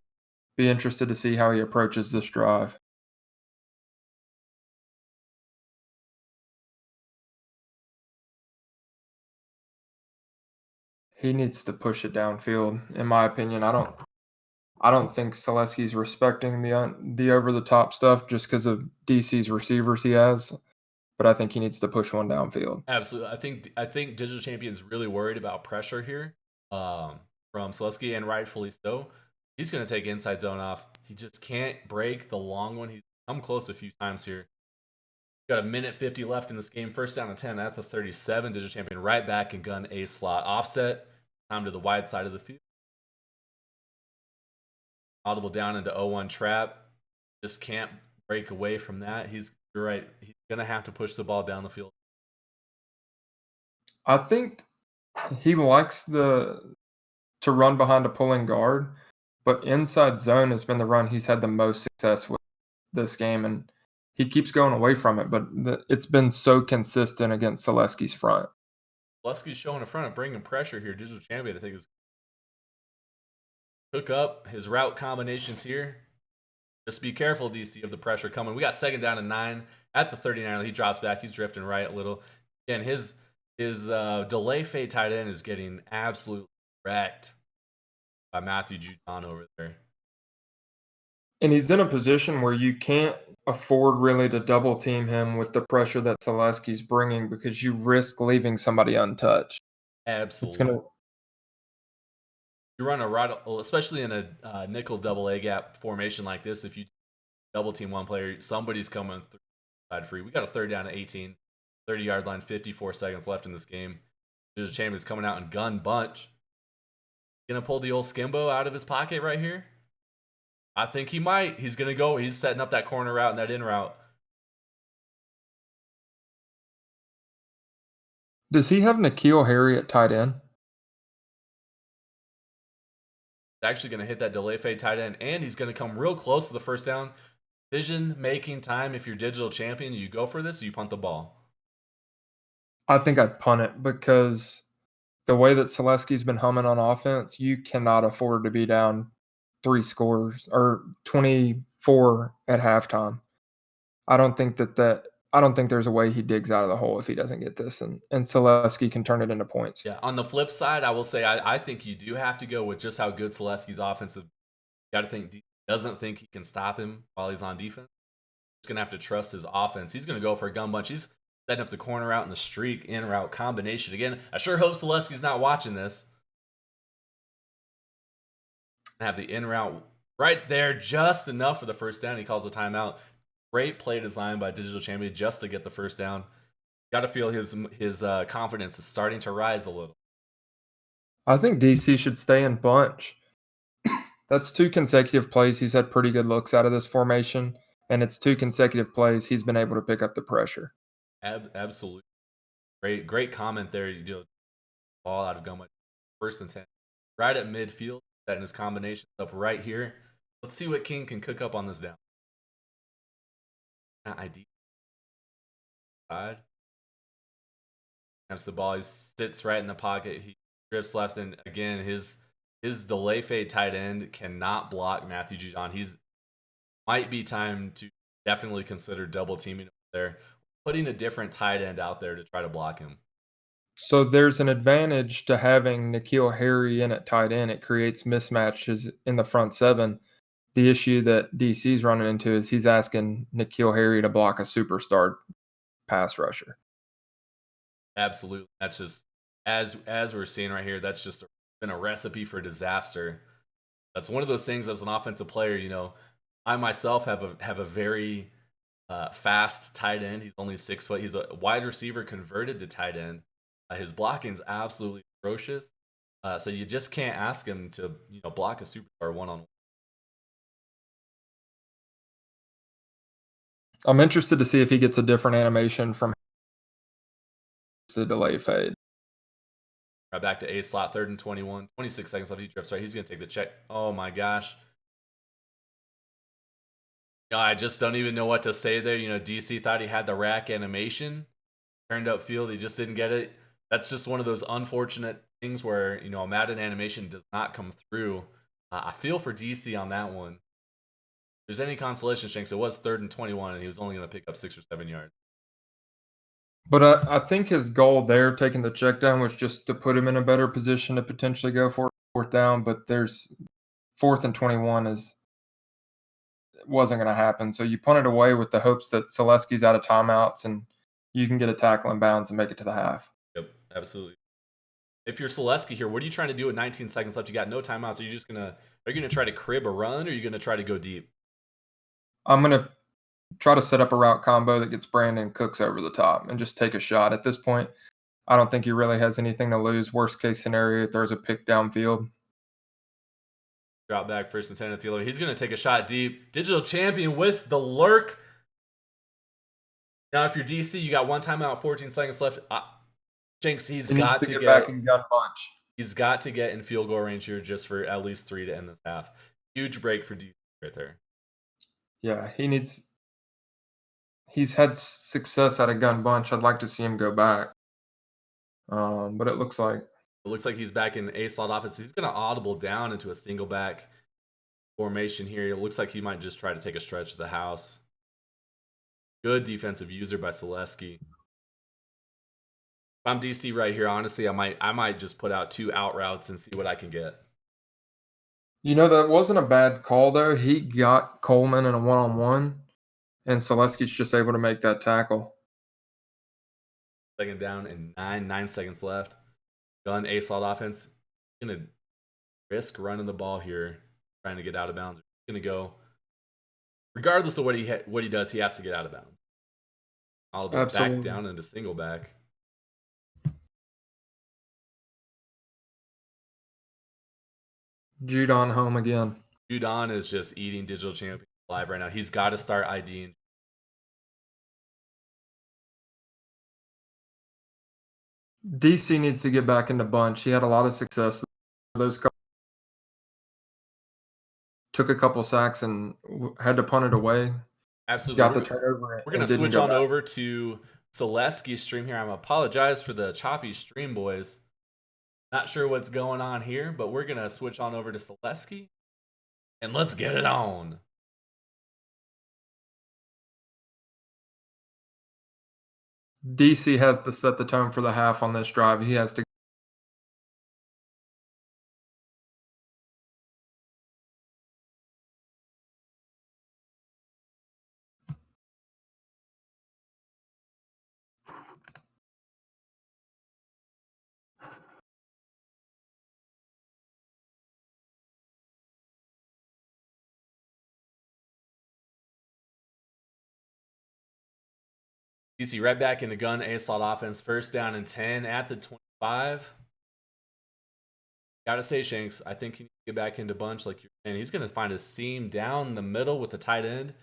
Be interested to see how he approaches this drive. He needs to push it downfield, in my opinion. I don't think Sealeski's respecting the over the top stuff just because of DC's receivers he has. But I think he needs to push one downfield. Absolutely. I think Digital Champion's really worried about pressure here from Sealeski, and rightfully so. He's going to take inside zone off. He just can't break the long one. He's come close a few times here. Got a minute 50 left in this game. 1st down and 10 at the 37. Digital Champion right back and gun a slot offset. Time to the wide side of the field. Audible down into 0-1 trap. Just can't break away from that. You're right. He's going to have to push the ball down the field. I think he likes to run behind a pulling guard, but inside zone has been the run he's had the most success with this game, and he keeps going away from it, but it's been so consistent against Sealeski's front. Sealeski's showing in front of bringing pressure here. Digital Champion, I think, is hook up his route combinations here. Just be careful, DC, of the pressure coming. We got 2nd down and 9 at the 39. He drops back. He's drifting right a little. Again, his delay fade tight end is getting absolutely wrecked by Matthew Judon over there. And he's in a position where you can't afford really to double team him with the pressure that Sealeski's bringing because you risk leaving somebody untouched. Absolutely. You run a right, especially in a nickel double A gap formation like this. If you double team one player, somebody's coming through side free. We got a 3rd down at 18, 30-yard line, 54 seconds left in this game. Digital Champion's coming out in gun bunch. Gonna pull the old Skimbo out of his pocket right here. I think he might. He's gonna go. He's setting up that corner route and that in route. Does he have N'Keal Harry at tight end? actually going to hit that delay fade tight end, and he's going to come real close to the first down. Decision-making time, if you're digital champion, you go for this or you punt the ball. I think I'd punt it because the way that Sealeski's been humming on offense, you cannot afford to be down 3 scores or 24 at halftime. I don't think I don't think there's a way he digs out of the hole if he doesn't get this, and Sealeski can turn it into points. Yeah, on the flip side, I will say I think you do have to go with just how good Sealeski's offensive. You got to think doesn't think he can stop him while he's on defense. He's gonna have to trust his offense. He's gonna go for a gun bunch. He's setting up the corner route and the streak in route combination again. I sure hope Sealeski's not watching this. Have the in route right there, just enough for the first down. He calls the timeout. Great play design by Digital Champion just to get the first down. Got to feel his confidence is starting to rise a little. I think DC should stay in bunch. That's 2 consecutive plays he's had pretty good looks out of this formation, and it's 2 consecutive plays he's been able to pick up the pressure. Absolutely. Great comment there. You do ball out of gun, first and 10. Right at midfield, setting his combinations up right here. Let's see what King can cook up on this down. ID. Side. Snaps the ball. He sits right in the pocket. He drifts left, and again, his delay fade tight end cannot block Matthew Judon. He's might be time to definitely consider double teaming there, putting a different tight end out there to try to block him. So there's an advantage to having N'Keal Harry in at tight end. It creates mismatches in the front 7. The issue that DC's running into is he's asking N'Keal Harry to block a superstar pass rusher. Absolutely. That's just as we're seeing right here, that's just been a recipe for disaster. That's one of those things as an offensive player, I myself have a very fast tight end. He's only 6 foot. He's a wide receiver converted to tight end. His blocking is absolutely atrocious. So you just can't ask him to block a superstar one-on-one. I'm interested to see if he gets a different animation from the delay fade. Right back to A slot, 3rd and 21, 26 seconds left. He drifts right. He's going to take the check. Oh my gosh. I just don't even know what to say there. DC thought he had the rack animation. Turned up field. He just didn't get it. That's just one of those unfortunate things where, a Madden animation does not come through. I feel for DC on that one. If there's any consolation, Shanks, it was 3rd and 21, and he was only going to pick up 6 or 7 yards. But I think his goal there, taking the check down, was just to put him in a better position to potentially go for 4th down. But there's 4th and 21 wasn't going to happen. So you punt it away with the hopes that Sealeski's out of timeouts and you can get a tackle in bounds and make it to the half. Yep, absolutely. If you're Sealeski here, what are you trying to do with 19 seconds left? You got no timeouts. Are you gonna try to crib a run, or are you gonna try to go deep? I'm going to try to set up a route combo that gets Brandon Cooks over the top and just take a shot. At this point, I don't think he really has anything to lose. Worst case scenario, throws a pick downfield. Drop back, 1st and 10 at the He's going to take a shot deep. Digital Champion with the lurk. Now, if you're DC, you got 1 timeout, 14 seconds left. Jinx, he's got to get back in gun bunch. He's got to get in field goal range here just for at least 3 to end this half. Huge break for DC right there. Yeah, he's had success at a gun bunch. I'd like to see him go back. But it looks like he's back in A slot offense. He's going to audible down into a single back formation here. It looks like he might just try to take a stretch to the house. Good defensive user by Sealeski. If I'm DC right here, honestly, I might just put out 2 out routes and see what I can get. that wasn't a bad call though. He got Coleman in a 1-on-1, and Sealeski's just able to make that tackle. 2nd down and 9 seconds left. Gun A slot offense. Gonna risk running the ball here, trying to get out of bounds. Gonna go, regardless of what he does, he has to get out of bounds. I'll go back down into single back. Judon home again. Judon is just eating Digital Champion alive right now. He's got to start IDing. DC needs to get back into bunch. He had a lot of success those took a couple sacks and had to punt it away. Absolutely. Got the turnover We're and gonna didn't switch go on back. over to Sealeski's stream here. I apologize for the choppy stream, boys. Not sure what's going on here, but we're gonna switch on over to Sealeski and let's get it on. DC has to set the tone for the half on this drive. He has to. DC right back into gun, A-slot offense, 1st down and 10 at the 25. Gotta say, Shanks, I think he needs to get back into bunch like you're saying. He's gonna find a seam down the middle with the tight end.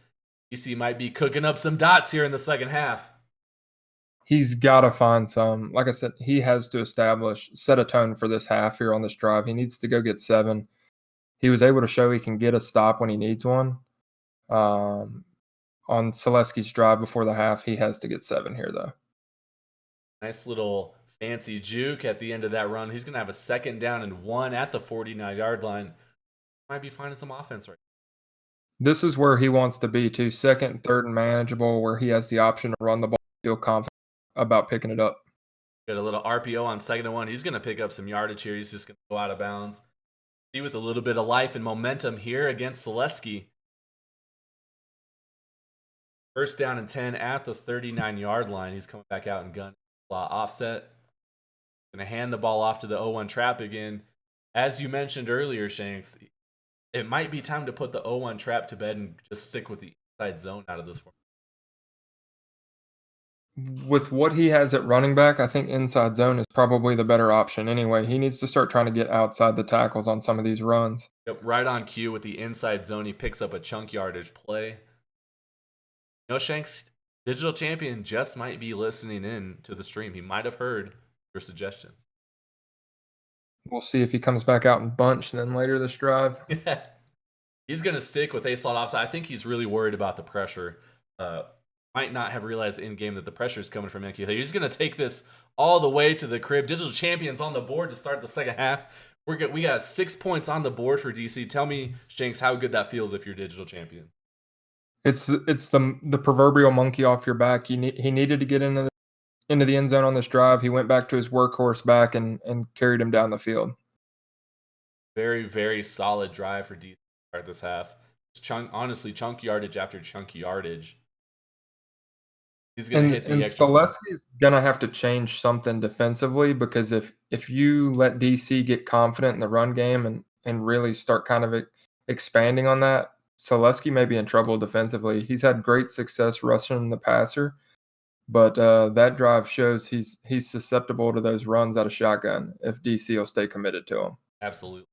DC might be cooking up some dots here in the second half. He's got to find some. Like I said, he has to set a tone for this half here on this drive. He needs to go get 7. He was able to show he can get a stop when he needs one. On Sealeski's drive before the half, he has to get 7 here, though. Nice little fancy juke at the end of that run. He's going to have a 2nd down and 1 at the 49-yard line. Might be finding some offense right now. This is where he wants to be, too. 2nd, 3rd, and manageable, where he has the option to run the ball, feel confident about picking it up. Got a little RPO on 2nd and 1. He's going to pick up some yardage here. He's just going to go out of bounds. See, with a little bit of life and momentum here against Sealeski. 1st down and 10 at the 39-yard line. He's coming back out and gun offset. Going to hand the ball off to the 0-1 trap again. As you mentioned earlier, Shanks, it might be time to put the 0-1 trap to bed and just stick with the inside zone out of this one. With what he has at running back, I think inside zone is probably the better option anyway. He needs to start trying to get outside the tackles on some of these runs. Yep, right on cue with the inside zone. He picks up a chunk yardage play. You know, Shanks, Digital Champion just might be listening in to the stream. He might have heard your suggestion. We'll see if he comes back out in bunch then later this drive. He's going to stick with A-slot offside. I think he's really worried about the pressure. Might not have realized in game that the pressure is coming from Yankee. He's going to take this all the way to the crib. Digital Champions on the board to start the second half. We got 6 points on the board for DC. Tell me, Shanks, how good that feels if you're Digital Champion. It's the proverbial monkey off your back. He needed to get into the end zone on this drive. He went back to his workhorse back and carried him down the field. Very, very solid drive for DC to start this half. Honestly, chunk yardage after chunk yardage. He's going to hit the extra. Sealeski's going to have to change something defensively, because if you let DC get confident in the run game and really start kind of expanding on that, Sealeski may be in trouble defensively. He's had great success rushing the passer, but that drive shows he's susceptible to those runs out of shotgun if DC will stay committed to him. Absolutely.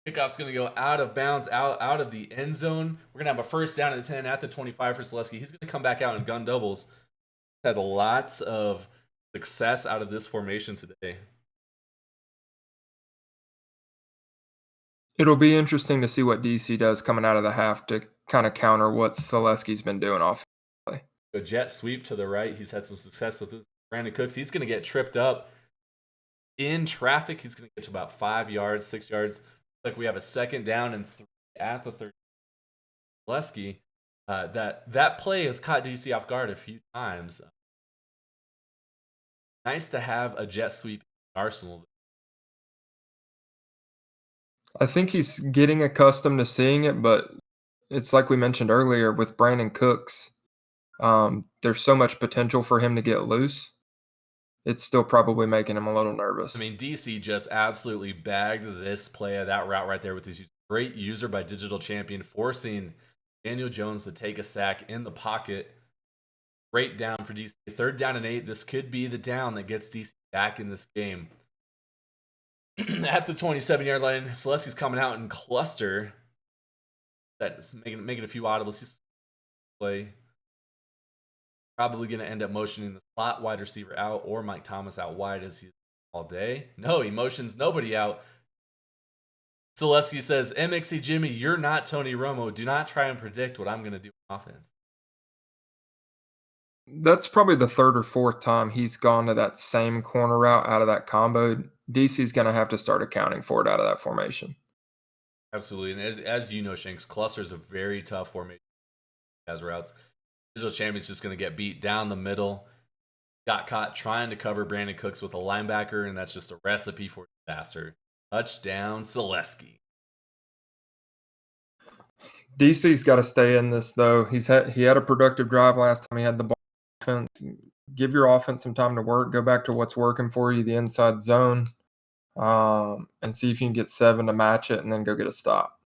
Kickoff's going to go out of bounds, out of the end zone. We're going to have a 1st down and 10 at the 25 for Sealeski. He's going to come back out in gun doubles. Had lots of success out of this formation today. It'll be interesting to see what DC does coming out of the half to kind of counter what Sealeski's been doing offensively. A jet sweep to the right. He's had some success with Brandon Cooks. He's going to get tripped up in traffic. He's going to get to about 5 yards, 6 yards. Like we have a 2nd down and 3 at the 30. Sealeski, that play has caught DC off guard a few times. Nice to have a jet sweep in Arsenal. I think he's getting accustomed to seeing it, but it's like we mentioned earlier with Brandon Cooks. There's so much potential for him to get loose. It's still probably making him a little nervous. I mean, DC just absolutely bagged this play of that route right there with his great user by Digital Champion, forcing Daniel Jones to take a sack in the pocket. Great down for DC. 3rd down and 8. This could be the down that gets DC back in this game. At the 27-yard line, Sealeski's coming out in cluster. That's making a few audibles. He's play. Probably going to end up motioning the slot wide receiver out or Mike Thomas out wide as he's all day. No, he motions nobody out. Sealeski says, MXC Jimmy, you're not Tony Romo. Do not try and predict what I'm going to do on offense. That's probably the third or fourth time he's gone to that same corner route out of that combo. DC's going to have to start accounting for it out of that formation. Absolutely. And as you know, Shanks, cluster is a very tough formation as routes. Digital Champion's just going to get beat down the middle. Got caught trying to cover Brandon Cooks with a linebacker, and that's just a recipe for disaster. Touchdown, Sealeski. DC's got to stay in this, though. He had a productive drive last time he had the ball. Offense. Give your offense some time to work. Go back to what's working for you, the inside zone, and see if you can get 7 to match it, and then go get a stop.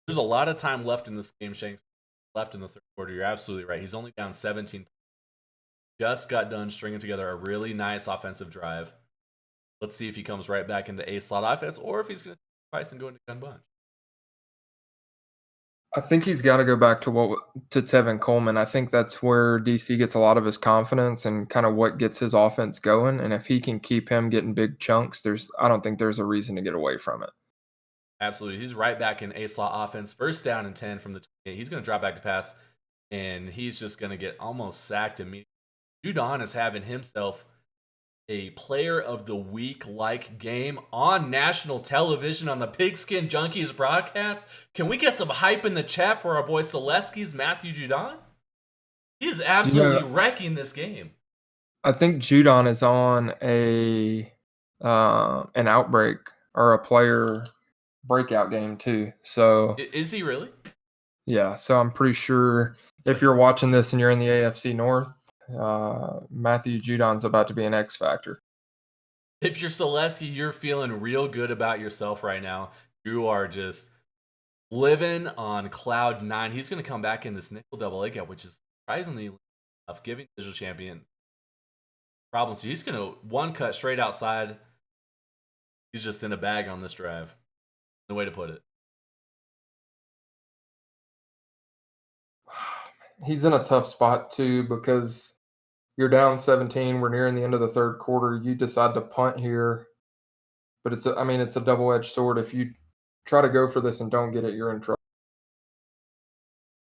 There's a lot of time left in this game, Shanks. Left in the third quarter. You're absolutely right. He's only down 17. Just got done stringing together a really nice offensive drive. Let's see if he comes right back into A-slot offense or if he's going to price and go into gun bunch. I think he's got to go back to Tevin Coleman. I think that's where DC gets a lot of his confidence and kind of what gets his offense going. And if he can keep him getting big chunks, I don't think there's a reason to get away from it. Absolutely. He's right back in A-slot offense. First down and 10 from the 28. He's going to drop back to pass, and he's just going to get almost sacked immediately. Judon is having himself a player of the week-like game on national television on the Pigskin Junkies broadcast. Can we get some hype in the chat for our boy Sealeski's Matthew Judon? He's absolutely wrecking this game. I think Judon is on an outbreak or a player breakout game too. So is he really? Yeah. So I'm pretty sure if you're watching this and you're in the AFC North, Matthew Judon's about to be an X factor. If you're Sealeski, you're feeling real good about yourself right now. You are just living on cloud 9. He's going to come back in this nickel double A gap, which is surprisingly enough, giving digital champion problems. So he's going to one cut straight outside. He's just in a bag on this drive. No way to put it. He's in a tough spot too because you're down 17. We're nearing the end of the third quarter. You decide to punt here, but it's a double-edged sword. If you try to go for this and don't get it, you're in trouble.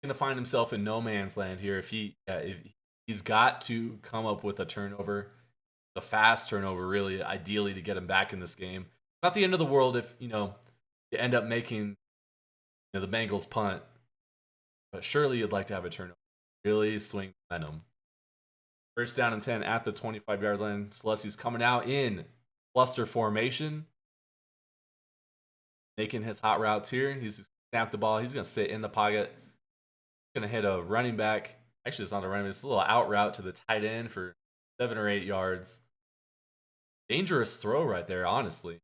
He's going to find himself in no man's land here. If he's got to come up with a turnover, a fast turnover, really, ideally to get him back in this game. Not the end of the world if you end up making the Bengals punt, but surely you'd like to have a turnover. Really swing momentum. First down and 10 at the 25-yard line. Sealeski's coming out in cluster formation. Making his hot routes here. He's just snapped the ball. He's going to sit in the pocket. He's going to hit a running back. Actually, it's not a running back. It's a little out route to the tight end for 7 or 8 yards. Dangerous throw right there, honestly.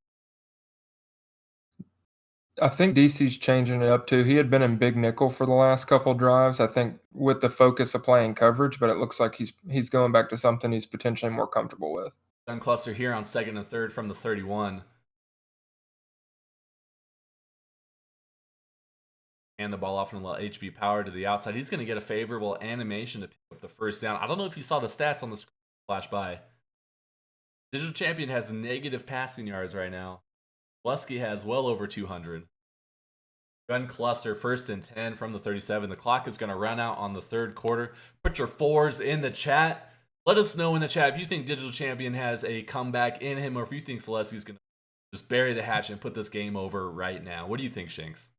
I think DC's changing it up too. He had been in big nickel for the last couple drives, I think, with the focus of playing coverage, but it looks like he's going back to something he's potentially more comfortable with. Gun cluster here on 2nd and 3rd from the 31. And the ball off and allow HB Power to the outside. He's going to get a favorable animation to pick up the first down. I don't know if you saw the stats on the screen flash by. Digital Champion has negative passing yards right now. Sealeski has well over 200. Gun cluster 1st and 10 from the 37. The clock is going to run out on the third quarter. Put your 4s in the chat. Let us know in the chat if you think Digital Champion has a comeback in him or if you think Sealeski's going to just bury the hatch and put this game over right now. What do you think, Shanks?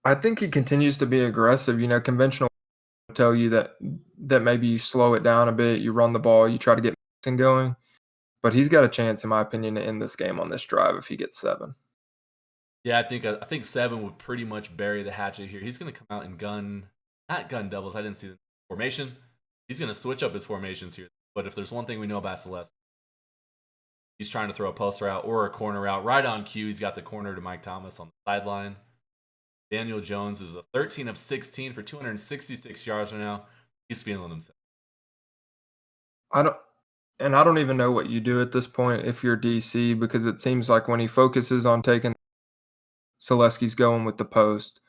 I think he continues to be aggressive. Conventional will tell you that maybe you slow it down a bit, you run the ball, you try to get going. But he's got a chance, in my opinion, to end this game on this drive if he gets 7. Yeah, I think 7 would pretty much bury the hatchet here. He's going to come out and not gun doubles. I didn't see the formation. He's going to switch up his formations here. But if there's one thing we know about Sealeski, he's trying to throw a post route or a corner route right on cue. He's got the corner to Mike Thomas on the sideline. Daniel Jones is a 13 of 16 for 266 yards right now. He's feeling himself. I don't even know what you do at this point if you're DC, because it seems like when he focuses on taking, Sealeski's going with the post.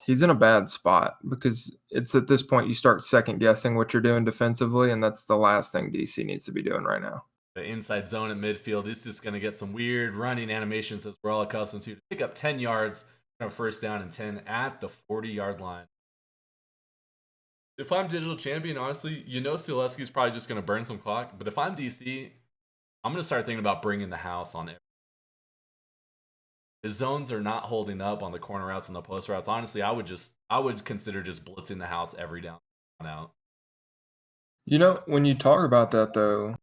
he's in a bad spot because it's at this point you start second guessing what you're doing defensively, and that's the last thing DC needs to be doing right now. The inside zone at midfield is just going to get some weird running animations as we're all accustomed to pick up 10 yards, first down and 10 at the 40-yard line. If I'm digital champion, honestly, Sealeski's probably just going to burn some clock. But if I'm DC, I'm going to start thinking about bringing the house on it. His zones are not holding up on the corner routes and the post routes. Honestly, I would consider just blitzing the house every down out. When you talk about that, though,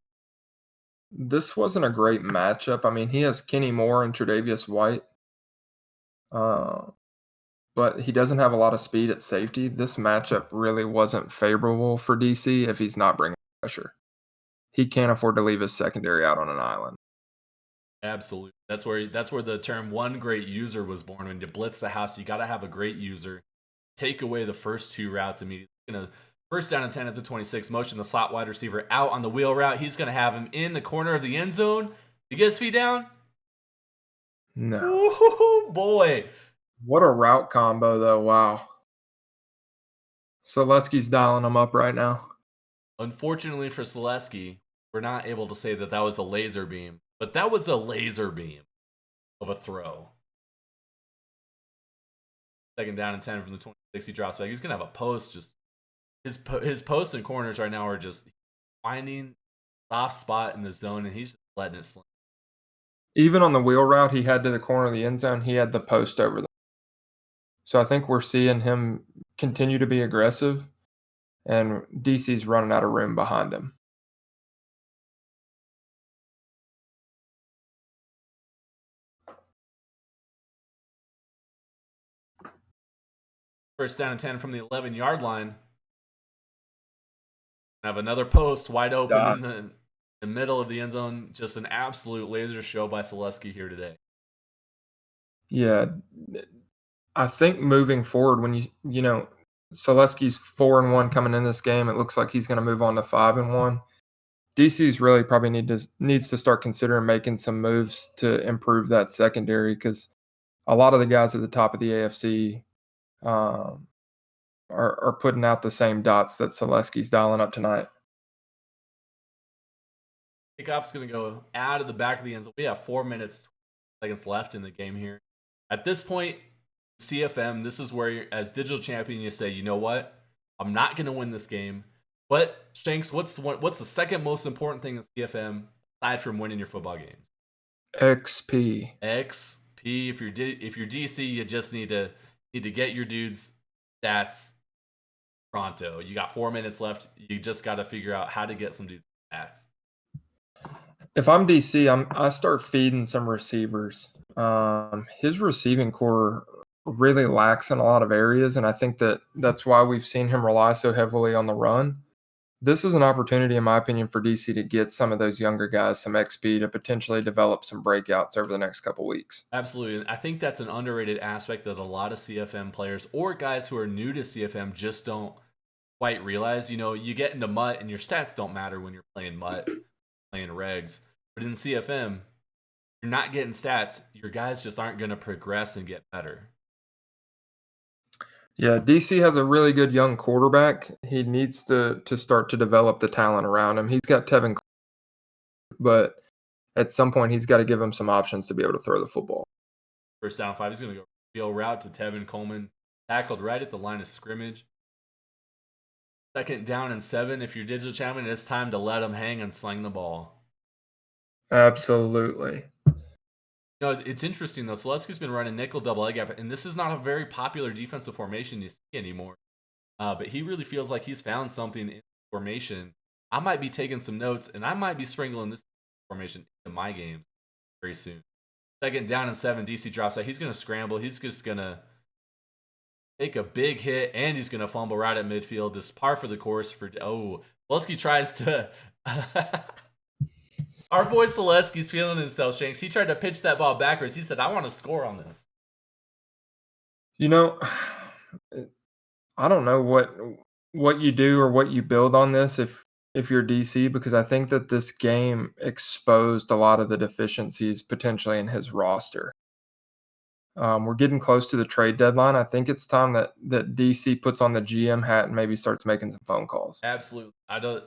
this wasn't a great matchup. I mean, he has Kenny Moore and Tre'Davious White, but he doesn't have a lot of speed at safety. This matchup really wasn't favorable for DC if he's not bringing pressure. He can't afford to leave his secondary out on an island. Absolutely. That's where the term one great user was born. When you blitz the house, you got to have a great user. Take away the first two routes immediately. First down and 10 at the 26, motion the slot wide receiver out on the wheel route. He's going to have him in the corner of the end zone. You get his feet down? No. Ooh, boy. What a route combo, though. Wow. Sealeski's dialing him up right now. Unfortunately for Sealeski, we're not able to say that was a laser beam, but that was a laser beam of a throw. Second down and 10 from the 26, he drops back. He's going to have a post. Just his posts and corners right now are just finding soft spot in the zone, and he's just letting it slip. Even on the wheel route he had to the corner of the end zone, he had the post over there. So I think we're seeing him continue to be aggressive, and DC's running out of room behind him. First down and 10 from the 11-yard line. Have another post wide open in the middle of the end zone. Just an absolute laser show by Sealeski here today. Yeah. I think moving forward, when Sealeski's 4-1 coming in this game, it looks like he's going to move on to 5-1. DC's really probably needs to start considering making some moves to improve that secondary, because a lot of the guys at the top of the AFC are putting out the same dots that Sealeski's dialing up tonight. Kickoff's going to go out of the back of the end zone. We have 4 minutes, seconds left in the game here. At this point, CFM, this is where, as digital champion, you say, you know what? I'm not going to win this game. But, Shanks, what's the second most important thing in CFM aside from winning your football games? XP. If you're DC, you just need to get your dudes stats pronto. You got 4 minutes left. You just got to figure out how to get some dudes stats. If I'm DC, I start feeding some receivers. His receiving core really lacks in a lot of areas, and I think that's why we've seen him rely so heavily on the run. This is an opportunity, in my opinion, for DC to get some of those younger guys some XP to potentially develop some breakouts over the next couple weeks. Absolutely. And I think that's an underrated aspect that a lot of CFM players or guys who are new to CFM just don't quite realize. You get into MUT and your stats don't matter when you're playing MUT, playing regs. But in CFM, you're not getting stats. Your guys just aren't going to progress and get better. Yeah, DC has a really good young quarterback. He needs to start to develop the talent around him. He's got Tevin, but at some point he's got to give him some options to be able to throw the football. First down 5, he's going to go route to Tevin Coleman, tackled right at the line of scrimmage. Second down and 7. If you're digital champion, it's time to let him hang and sling the ball. Absolutely. It's interesting, though. Sealeski's been running nickel double A gap, and this is not a very popular defensive formation you see anymore. But he really feels like he's found something in formation. I might be taking some notes, and I might be sprinkling this formation into my games very soon. Second down and 7, DC drops out. He's going to scramble. He's just going to take a big hit, and he's going to fumble right at midfield. This is par for the course. Sealeski tries to... Our boy Sealeski's feeling himself, Shanks. He tried to pitch that ball backwards. He said, I want to score on this. I don't know what you do or what you build on this if you're DC, because I think that this game exposed a lot of the deficiencies potentially in his roster. We're getting close to the trade deadline. I think it's time that DC puts on the GM hat and maybe starts making some phone calls. Absolutely. I don't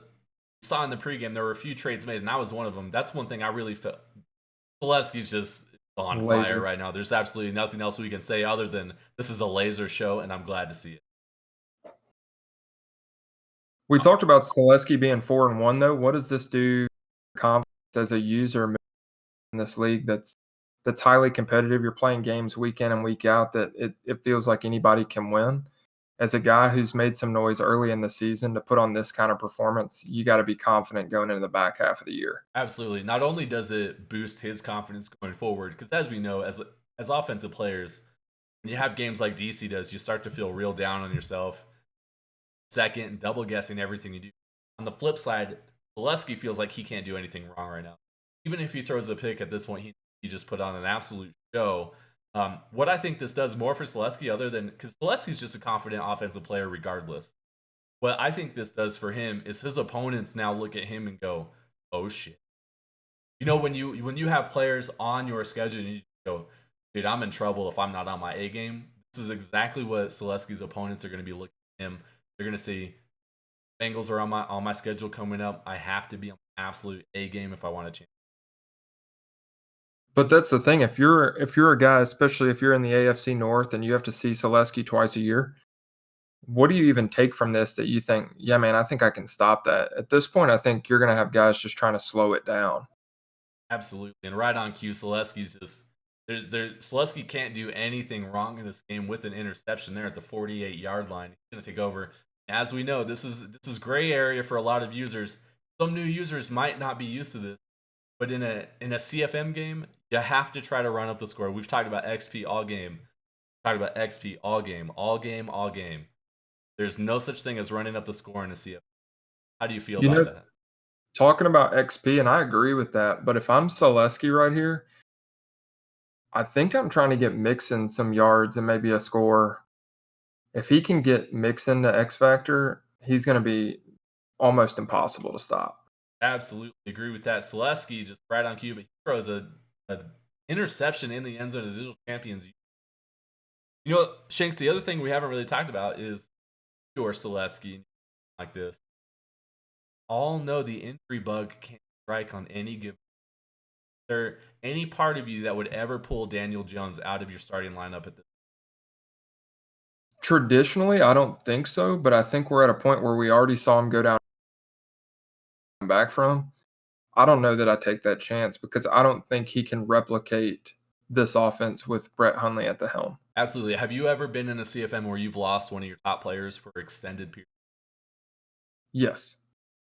saw in the pregame there were a few trades made, and that was one of them. That's one thing I really felt. Sealeski's just on fire Laser. right now. There's absolutely nothing else we can say other than this is a laser show, and I'm glad to see it. We talked about Sealeski being 4-1 though. What does this do for confidence as a user in this league that's highly competitive? You're playing games week in and week out that it feels like anybody can win. As a guy who's made some noise early in the season to put on this kind of performance, you got to be confident going into the back half of the year. Absolutely. Not only does it boost his confidence going forward, because as we know, as offensive players, when you have games like DC does, you start to feel real down on yourself. Second, and double guessing everything you do. On the flip side, Sealeski feels like he can't do anything wrong right now. Even if he throws a pick at this point, he just put on an absolute show. What I think this does more for Sealeski, other than because Sealeski's just a confident offensive player regardless. What I think this does for him is his opponents now look at him and go, "Oh shit." You know, when you have players on your schedule and you go, "Dude, I'm in trouble if I'm not on my A game." This is exactly what Sealeski's opponents are going to be looking at him. They're going to see Bengals are on my schedule coming up. I have to be on my absolute A game if I want to change. But that's the thing. If you're a guy, especially if you're in the AFC North and you have to see Sealeski twice a year, what do you even take from this that you think, yeah, man, I think I can stop that? At this point, I think you're going to have guys just trying to slow it down. Absolutely. And right on cue, Sealeski's just Sealeski can't do anything wrong in this game with an interception there at the 48-yard line. He's going to take over. As we know, this is gray area for a lot of users. Some new users might not be used to this, but in a CFM game, you have to try to run up the score. We've talked about XP all game. Talked about XP all game, all game, all game. There's no such thing as running up the score in a CFM. How do you feel about that? Talking about XP, and I agree with that, but if I'm Sealeski right here, I think I'm trying to get Mixon some yards and maybe a score. If he can get Mixon to X Factor, he's going to be almost impossible to stop. Absolutely agree with that. Sealeski just right on cue, but he throws a interception in the end zone of the digital champions. You know, Shanks, the other thing we haven't really talked about is your Sealeski like this. All know the injury bug can't strike on any given. Is there any part of you that would ever pull Daniel Jones out of your starting lineup at this? Traditionally, I don't think so, but I think we're at a point where we already saw him go down back from. I don't know that I take that chance because I don't think he can replicate this offense with Brett Hundley at the helm. Absolutely. Have you ever been in a CFM where you've lost one of your top players for extended period? Yes.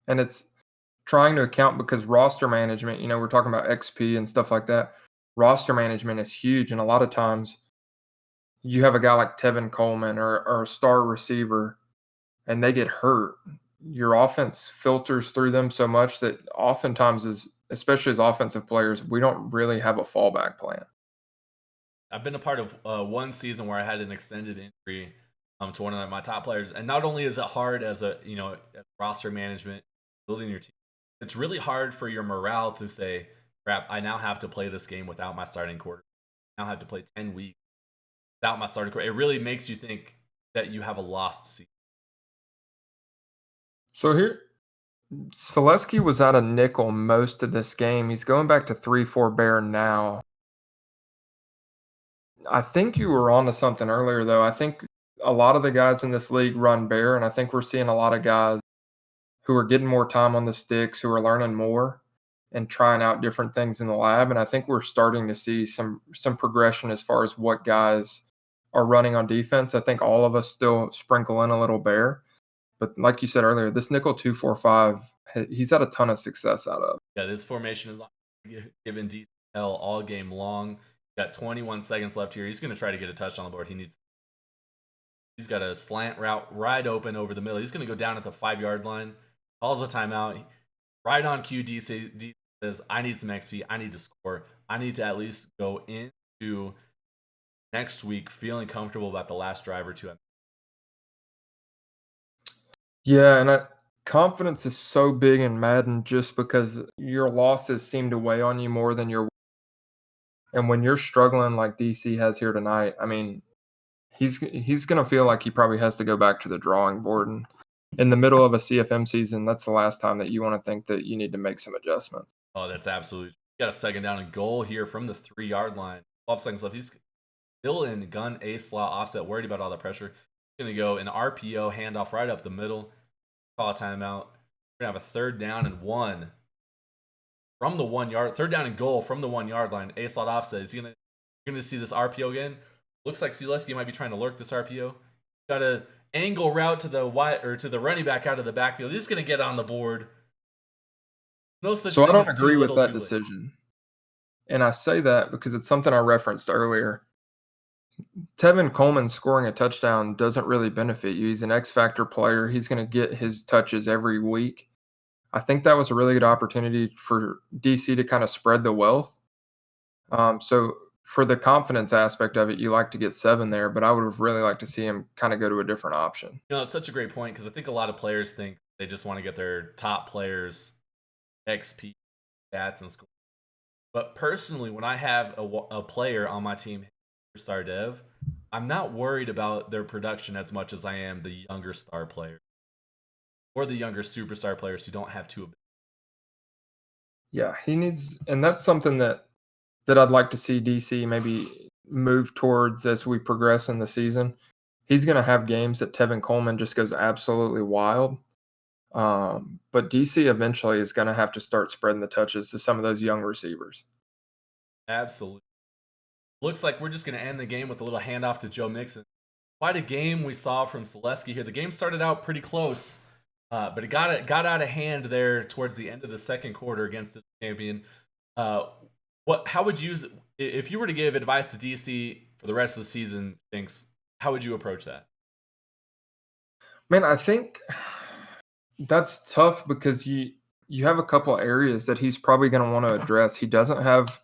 And it's trying to account because roster management, we're talking about XP and stuff like that. Roster management is huge. And a lot of times you have a guy like Tevin Coleman or a star receiver and they get hurt. Your offense filters through them so much that oftentimes, especially as offensive players, we don't really have a fallback plan. I've been a part of one season where I had an extended injury to one of my top players, and not only is it hard as as roster management, building your team, it's really hard for your morale to say, "Crap, I now have to play this game without my starting quarterback. I now have to play 10 weeks without my starting quarterback." It really makes you think that you have a lost season. So here, Sealeski was out of nickel most of this game. He's going back to 3-4 bear now. I think you were on to something earlier, though. I think a lot of the guys in this league run bear, and I think we're seeing a lot of guys who are getting more time on the sticks, who are learning more and trying out different things in the lab. And I think we're starting to see some progression as far as what guys are running on defense. I think all of us still sprinkle in a little bear. But like you said earlier, this nickel 2-4-5, he's had a ton of success out of. Yeah, this formation is given DL all game long. Got 21 seconds left here. He's going to try to get a touchdown on the board. He's got a slant route right open over the middle. He's going to go down at the 5-yard line. Calls a timeout. Right on cue, DC says, "I need some XP. I need to score. I need to at least go into next week feeling comfortable about the last drive or two." Yeah, and confidence is so big in Madden just because your losses seem to weigh on you more than your. And when you're struggling like DC has here tonight, I mean, he's going to feel like he probably has to go back to the drawing board. And in the middle of a CFM season, that's the last time that you want to think that you need to make some adjustments. Oh, that's absolutely. Got a second down and goal here from the 3-yard line. 12 seconds left. He's still in gun A slot offset, worried about all the pressure. He's going to go an RPO handoff right up the middle. Call a timeout. We're going to have a 3rd down and 1 from the 1 yard. 3rd down and goal from the 1 yard line. A slot offset. Is he going to see this RPO again? Looks like Sealeski might be trying to lurk this RPO. Got a angle route to the running back out of the backfield. He's going to get on the board. No such So thing I don't as too agree with little, that too late. decision. And I say that because it's something I referenced earlier. Tevin Coleman scoring a touchdown doesn't really benefit you. He's an X factor player. He's going to get his touches every week. I think that was a really good opportunity for DC to kind of spread the wealth. So for the confidence aspect of it, you like to get 7 there, but I would have really liked to see him kind of go to a different option. It's such a great point because I think a lot of players think they just want to get their top players XP stats and score. But personally, when I have a player on my team, star dev, I'm not worried about their production as much as I am the younger star players or the younger superstar players who don't have too. Yeah, he needs, and that's something that I'd like to see DC maybe move towards as we progress in the season. He's going to have games that Tevin Coleman just goes absolutely wild. But DC eventually is going to have to start spreading the touches to some of those young receivers. Absolutely. Looks like we're just going to end the game with a little handoff to Joe Mixon. Quite a game we saw from Sealeski here. The game started out pretty close, but it got out of hand there towards the end of the second quarter against the champion. How would you, if you were to give advice to DC for the rest of the season, Jinx, how would you approach that? Man, I think that's tough because you have a couple of areas that he's probably going to want to address. He doesn't have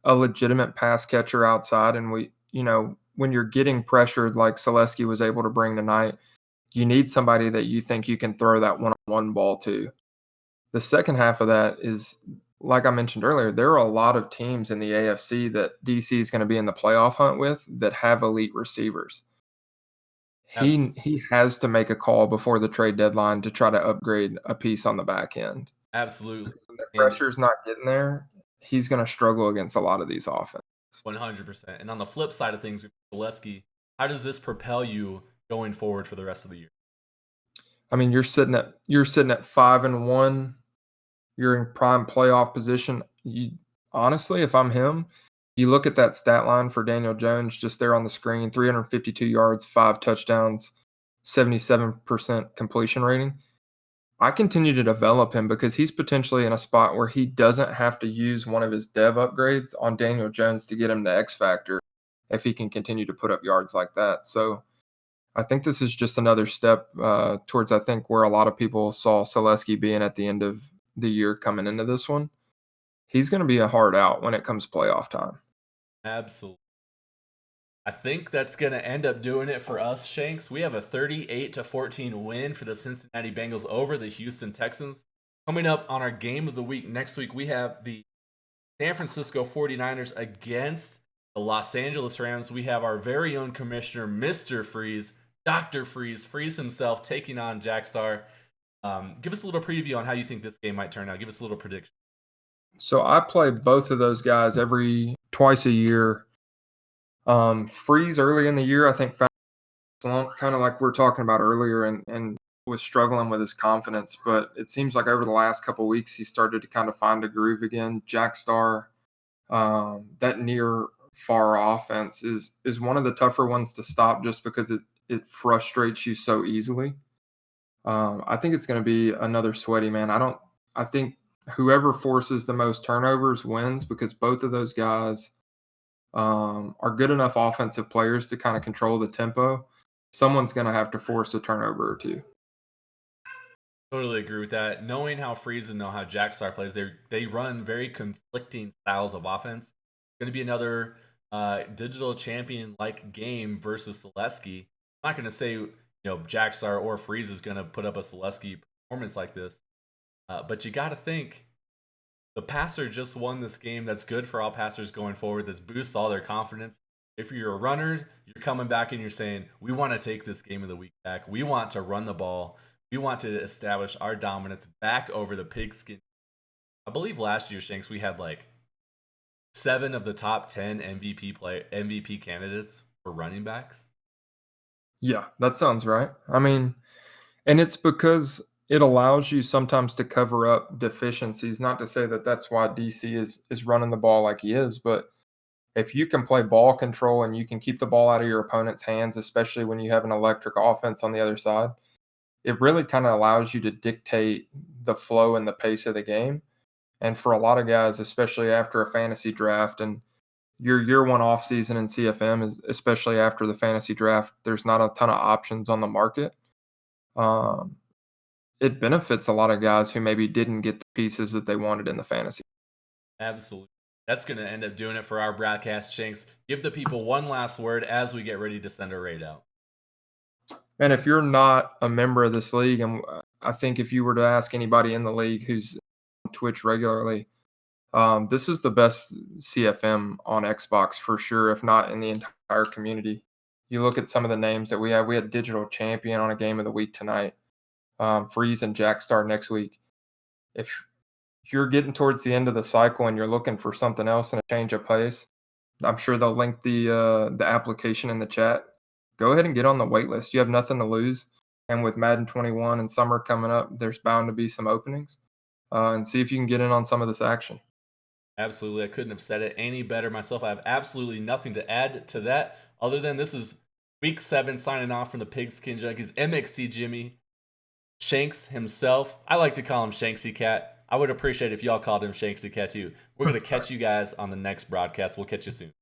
a legitimate pass catcher outside, and when you're getting pressured like Sealeski was able to bring tonight, you need somebody that you think you can throw that one-on-one ball to. The second half of that is, like I mentioned earlier, there are a lot of teams in the AFC that DC is going to be in the playoff hunt with that have elite receivers. He has to make a call before the trade deadline to try to upgrade a piece on the back end. Absolutely. When the pressure's not getting there, he's going to struggle against a lot of these offenses. 100%. And on the flip side of things, Sealeski, how does this propel you going forward for the rest of the year? I mean, you're sitting at 5-1. You're in prime playoff position. Honestly, if I'm him, you look at that stat line for Daniel Jones just there on the screen, 352 yards, 5 touchdowns, 77% completion rating. I continue to develop him because he's potentially in a spot where he doesn't have to use one of his dev upgrades on Daniel Jones to get him to X factor if he can continue to put up yards like that. So I think this is just another step towards, I think, where a lot of people saw Sealeski being at the end of the year coming into this one. He's going to be a hard out when it comes playoff time. Absolutely. I think that's going to end up doing it for us, Shanks. We have a 38-14 win for the Cincinnati Bengals over the Houston Texans. Coming up on our game of the week next week, we have the San Francisco 49ers against the Los Angeles Rams. We have our very own commissioner, Mr. Freeze, Dr. Freeze himself, taking on Jack Star. Give us a little preview on how you think this game might turn out. Give us a little prediction. So I play both of those guys twice a year. Freeze early in the year, I think, found a slump, kind of like we were talking about earlier, and was struggling with his confidence. But it seems like over the last couple of weeks, he started to kind of find a groove again. Jack Star, that near far offense is one of the tougher ones to stop just because it frustrates you so easily. I think it's going to be another sweaty, man. I think whoever forces the most turnovers wins because both of those guys are good enough offensive players to kind of control the tempo. Someone's going to have to force a turnover or two. Totally agree with that. Knowing how Freeze and know how Jack Star plays, they run very conflicting styles of offense. It's going to be another digital champion-like game versus Sealeski. I'm not going to say Jack Star or Freeze is going to put up a Sealeski performance like this, but you got to think The passer just won this game. That's good for all passers going forward. This boosts all their confidence. If you're a runner, you're coming back and you're saying, we want to take this game of the week back. We want to run the ball. We want to establish our dominance back over the Pigskin. I believe last year, Shanks, we had like 7 of the top 10 MVP candidates for running backs. Yeah, that sounds right. I mean, and it's because it allows you sometimes to cover up deficiencies. Not to say that that's why DC is running the ball like he is, but if you can play ball control and you can keep the ball out of your opponent's hands, especially when you have an electric offense on the other side, it really kind of allows you to dictate the flow and the pace of the game. And for a lot of guys, especially after a fantasy draft and your year one off season in CFM, is especially after the fantasy draft, there's not a ton of options on the market. Um, it benefits a lot of guys who maybe didn't get the pieces that they wanted in the fantasy. Absolutely. That's going to end up doing it for our broadcast, Shanks. Give the people one last word as we get ready to send our raid out. And if you're not a member of this league, and I think if you were to ask anybody in the league who's on Twitch regularly, this is the best CFM on Xbox for sure, if not in the entire community. You look at some of the names that we have. We had Digital Champion on a game of the week tonight. Freeze and Jackstar next week. If you're getting towards the end of the cycle and you're looking for something else and a change of pace, I'm sure they'll link the application in the chat. Go ahead and get on the wait list. You have nothing to lose. And with Madden 21 and summer coming up, there's bound to be some openings. And see if you can get in on some of this action. Absolutely. I couldn't have said it any better myself. I have absolutely nothing to add to that other than this is week 7 signing off from the Pigskin Junkies. MXC Jimmy, Shanks himself. I like to call him Shanksy Cat. I would appreciate if y'all called him Shanksy Cat too. We're going to catch you guys on the next broadcast. We'll catch you soon.